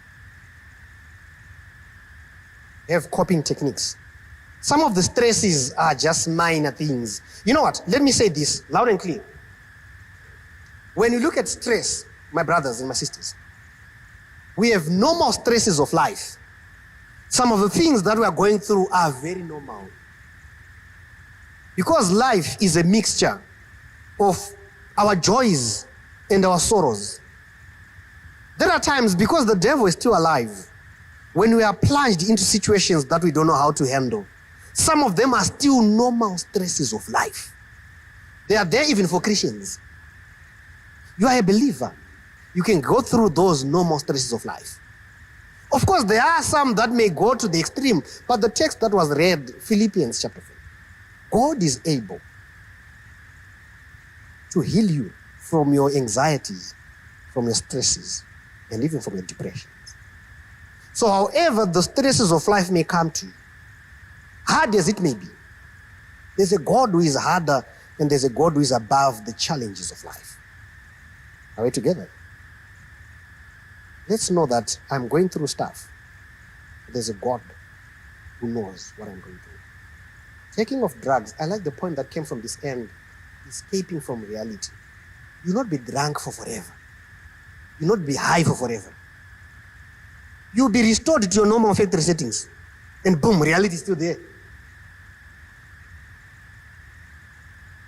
B: Have coping techniques. Some of the stresses are just minor things. You know what? Let me say this loud and clear. When you look at stress, my brothers and my sisters, we have normal stresses of life. Some of the things that we are going through are very normal. Because life is a mixture of our joys and our sorrows. There are times, because the devil is still alive, when we are plunged into situations that we don't know how to handle. Some of them are still normal stresses of life. They are there even for Christians. You are a believer. You can go through those normal stresses of life. Of course, there are some that may go to the extreme, but the text that was read, Philippians chapter 4, God is able to heal you from your anxieties, from your stresses, and even from your depressions. So however the stresses of life may come to you, hard as it may be, there's a God who is harder and there's a God who is above the challenges of life. Are we together? Let's know that I'm going through stuff. There's a God who knows what I'm going through. Taking off drugs, I like the point that came from this end, escaping from reality. You'll not be drunk for forever. You'll not be high for forever. You'll be restored to your normal factory settings. And boom, reality is still there.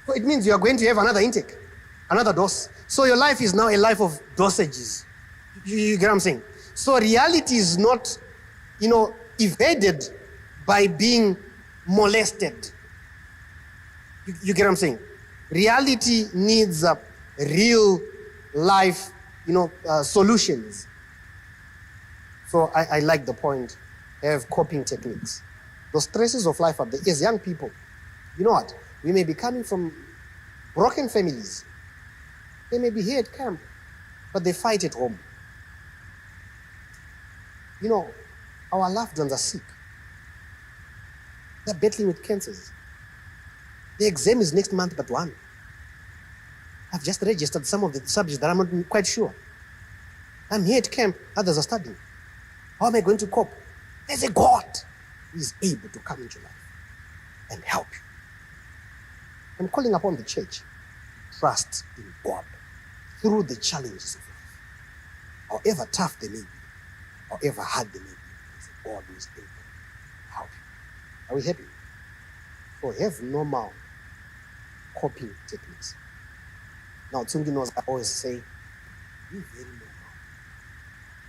B: So it means you are going to have another intake, another dose. So your life is now a life of dosages. You get what I'm saying? So reality is not, evaded by being molested. You get what I'm saying? Reality needs real life, solutions. So I like the point. Have coping techniques. The stresses of life are there. As young people, you know what? We may be coming from broken families. They may be here at camp, but they fight at home. Our loved ones are sick. They're battling with cancers. The exam is next month but one. I've just registered some of the subjects that I'm not quite sure. I'm here at camp, others are studying. How am I going to cope? There's a God who is able to come into life and help you. I'm calling upon the church to trust in God through the challenges of life. However tough they may be, however hard they may be, there's a God who is able to help you. Are we happy? So have normal coping techniques. Now, Tsungi knows I always say, Be very normal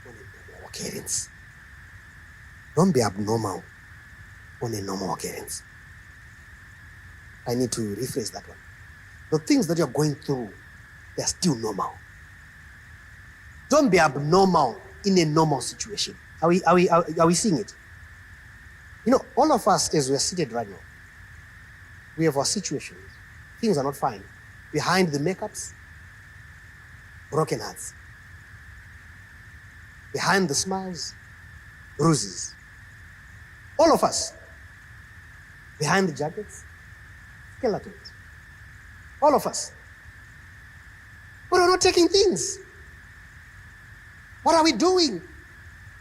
B: on a normal occurrence. Don't be abnormal on a normal occurrence. I need to rephrase that one. The things that you're going through, they're still normal. Don't be abnormal in a normal situation. Are we seeing it? You know, all of us, as we're seated right now, we have our situations. Things are not fine. Behind the makeups, broken hearts. Behind the smiles, bruises. All of us. Behind the jackets, skeletons. All of us. But we're not taking things. What are we doing?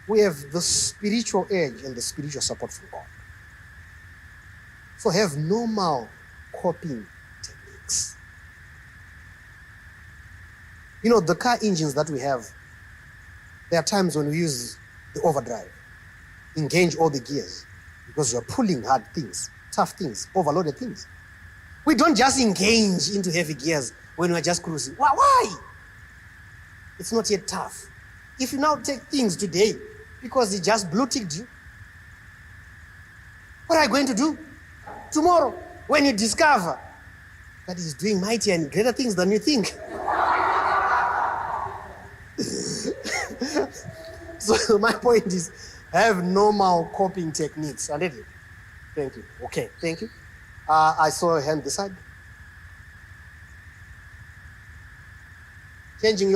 B: We have the spiritual edge and the spiritual support from God. So have normal coping techniques. You know, the car engines that we have, there are times when we use the overdrive, engage all the gears, because we're pulling hard things, tough things, overloaded things. We don't just engage into heavy gears when we're just cruising. Why? It's not yet tough. If you now take things today because it just blue-ticked you, what are you going to do tomorrow when you discover that he's doing mighty and greater things than you think? So my point is, have normal coping techniques. Thank you. Okay, thank you. I saw a hand this side. Changing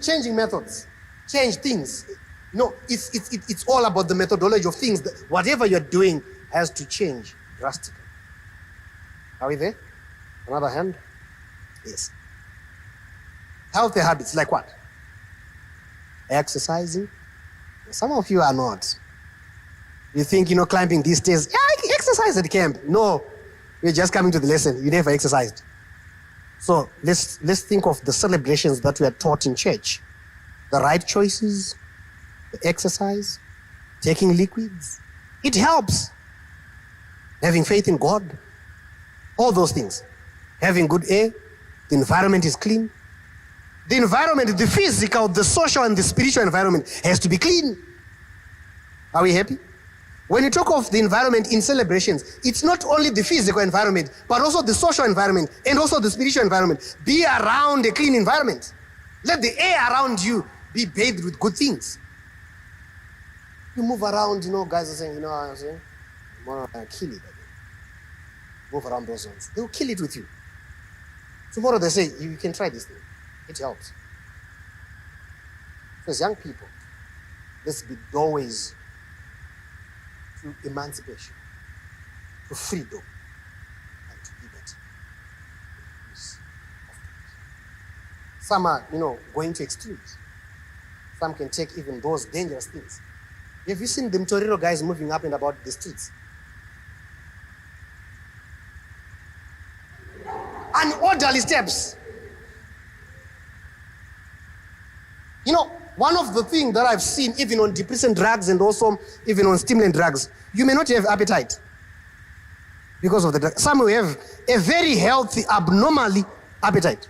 B: changing methods, change things. No, it's all about the methodology of things. That whatever you're doing has to change drastically. Are we there? Another hand? Yes. Healthy habits, like what? Exercising. Some of you are not. You think, climbing these stairs, I exercise at camp. No, you're just coming to the lesson. You never exercised. So let's think of the celebrations that we are taught in church. The right choices, the exercise, taking liquids. It helps. Having faith in God. All those things. Having good air. The environment is clean. The environment, the physical, the social, and the spiritual environment has to be clean. Are we happy? When you talk of the environment in celebrations, it's not only the physical environment, but also the social environment and also the spiritual environment. Be around a clean environment. Let the air around you be bathed with good things. You move around, guys are saying, what I'm saying? I'm gonna kill it. Move around those ones. They will kill it with you. Tomorrow they say, you can try this thing. It helps. So as young people, let's be doorways to emancipation, to freedom, and to liberty. Some are, going to extremes. Some can take even those dangerous things. Have you seen the Mtoriro guys moving up and about the streets? Unorderly steps. One of the things that I've seen, even on depressant drugs and also even on stimulant drugs, you may not have appetite because of the drug. Some will have a very healthy, abnormally appetite.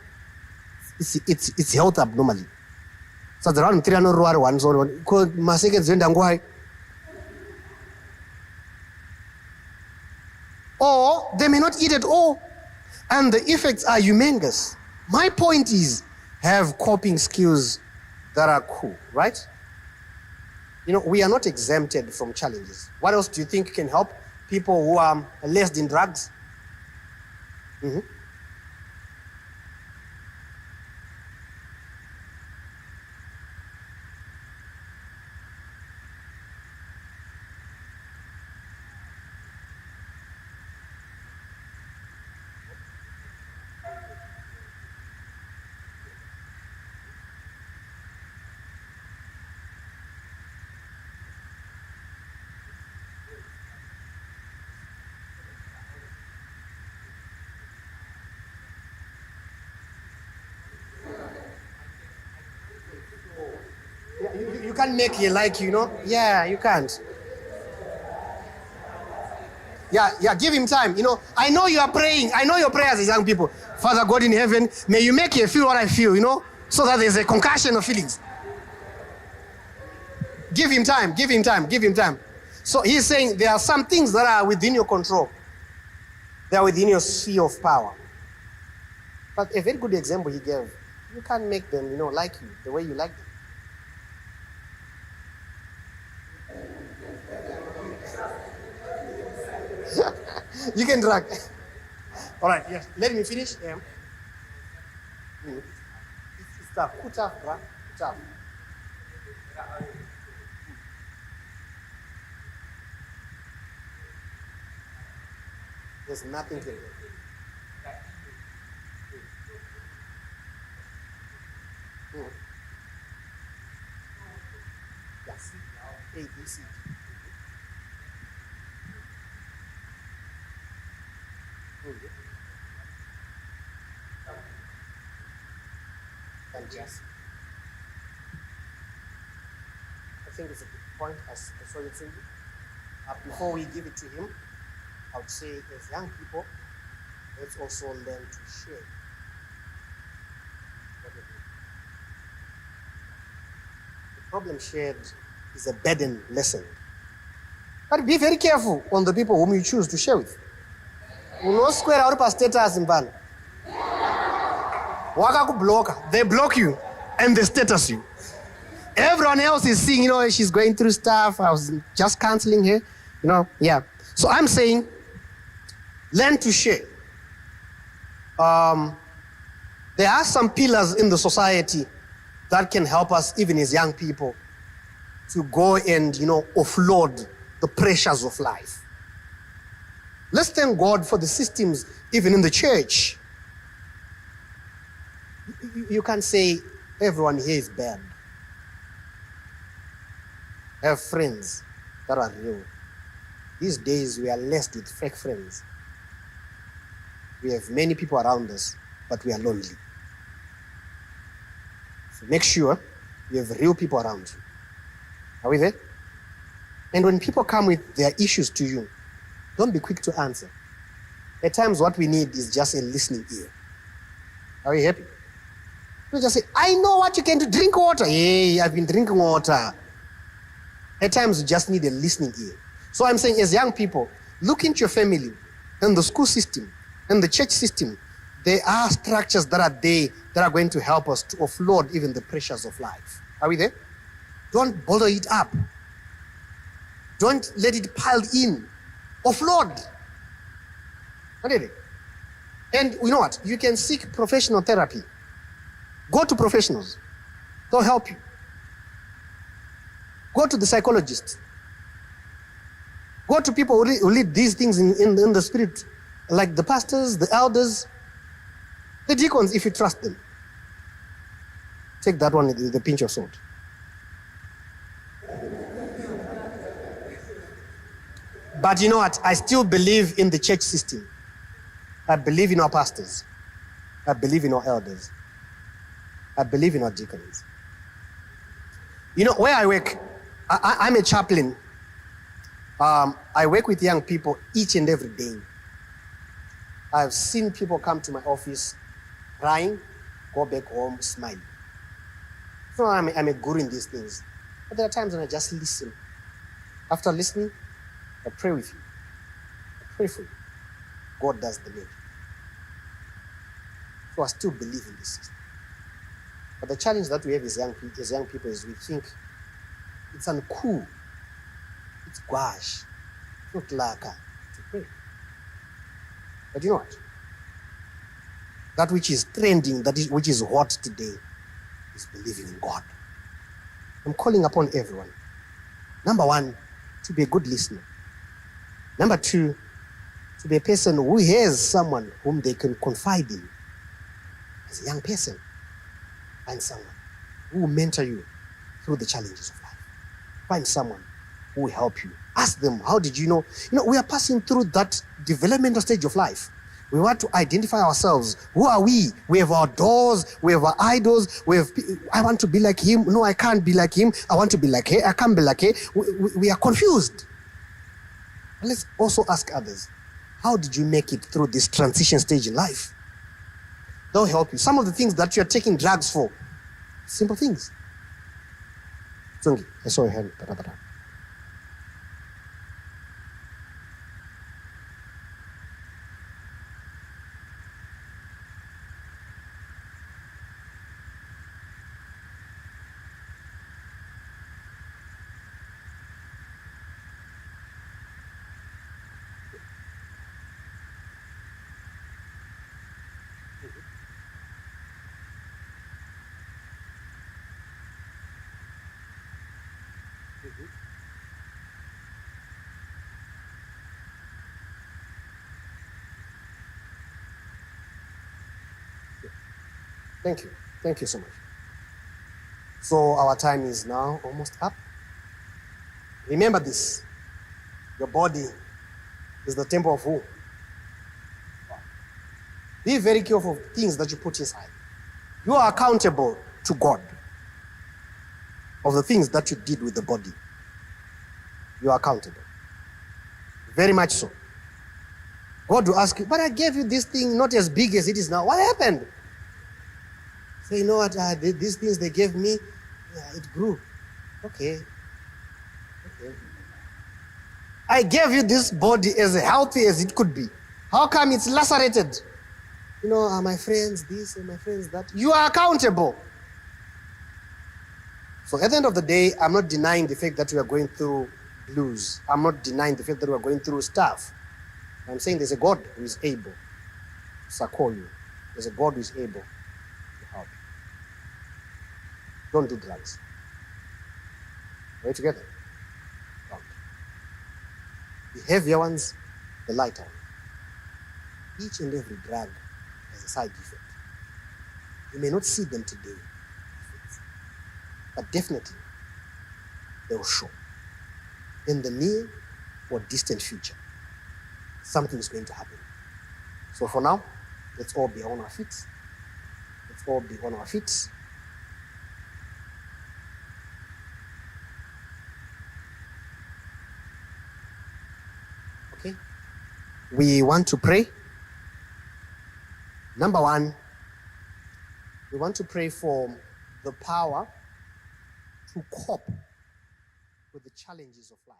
B: It's health abnormally. So it's around 300 one so or they may not eat at all, and the effects are humongous. My point is, have coping skills that are cool, right? We are not exempted from challenges. What else do you think can help people who are laced in drugs? Mm-hmm. You can't make it like, Yeah, you can't. Yeah, give him time. I know you are praying. I know your prayers as young people. Father God in heaven, may you make her feel what I feel, so that there's a concussion of feelings. Give him time, give him time, give him time. So he's saying there are some things that are within your control. They are within your sphere of power. But a very good example he gave, you can't make them, like you, the way you like them. You can drag. All right, yes. Let me finish. It's tough. Tough, bruh. Tough. There's nothing to do. Yes. A, B, C. And just, I think it's a good point as I saw you saying. Before we give it to him, I would say as young people, let's also learn to share what we do. The problem shared is a burden lesson. But be very careful on the people whom you choose to share with. You know, square out per status in van. They block you and they status you. Everyone else is seeing, she's going through stuff. I was just counseling her, yeah. So I'm saying, learn to share. There are some pillars in the society that can help us, even as young people, to go and, offload the pressures of life. Let's thank God for the systems, even in the church. You can't say everyone here is bad. I have friends that are real. These days we are laced with fake friends. We have many people around us, but we are lonely. So make sure you have real people around you. Are we there? And when people come with their issues to you, don't be quick to answer. At times what we need is just a listening ear. Are you happy? You just say, I know what you can do. Drink water. Hey, I've been drinking water. At times you just need a listening ear. So I'm saying, as young people, look into your family and the school system and the church system. There are structures that are there that are going to help us to offload even the pressures of life. Are we there? Don't bother it up. Don't let it pile in. Offload. What is it? And you know what? You can seek professional therapy. Go to professionals. They'll help you. Go to the psychologist. Go to people who lead these things in the spirit, like the pastors, the elders, the deacons, if you trust them. Take that one with a pinch of salt. But you know what? I still believe in the church system. I believe in our pastors. I believe in our elders. I believe in our deacons. Where I work, I'm a chaplain. I work with young people each and every day. I've seen people come to my office crying, go back home smiling. So I'm a guru in these things. But there are times when I just listen. After listening, I pray with you. I pray for you. God does the magic. So I still believe in this system. But the challenge that we have as young people is we think it's uncool. It's gouache. It's not laka to pray. But you know what? That which is trending, which is hot today, is believing in God. I'm calling upon everyone. Number one, to be a good listener. Number two, to be a person who has someone whom they can confide in. As a young person, find someone who will mentor you through the challenges of life. Find someone who will help you. Ask them, how did you know? We are passing through that developmental stage of life. We want to identify ourselves. Who are we? We have our doors, we have our idols, I want to be like him. No, I can't be like him. I want to be like her. I can't be like her. We are confused. Let's also ask others, how did you make it through this transition stage in life? They'll help you. Some of the things that you're taking drugs for, simple things. Tsungi, I saw your hand. Bata. Thank you. Thank you so much. So our time is now almost up. Remember this. Your body is the temple of who? Be very careful of things that you put inside. You are accountable to God of the things that you did with the body. You are accountable. Very much so. God will ask you, but I gave you this thing not as big as it is now. What happened? Say, you know what, these things they gave me, it grew. Okay. I gave you this body as healthy as it could be. How come it's lacerated? You know, my friends this and my friends that. You are accountable. So at the end of the day, I'm not denying the fact that we are going through blues. I'm not denying the fact that we are going through stuff. I'm saying there's a God who is able to succor you. There's a God who is able to help. Don't do drugs. Are we together? Don't. The heavier ones, the lighter one. Each and every drug has a side effect. You may not see them today, but definitely they will show. In the near or distant future, something is going to happen. So for now, let's all be on our feet. Let's all be on our feet. Okay? We want to pray. Number one, we want to pray for the power to cope with the challenges of life.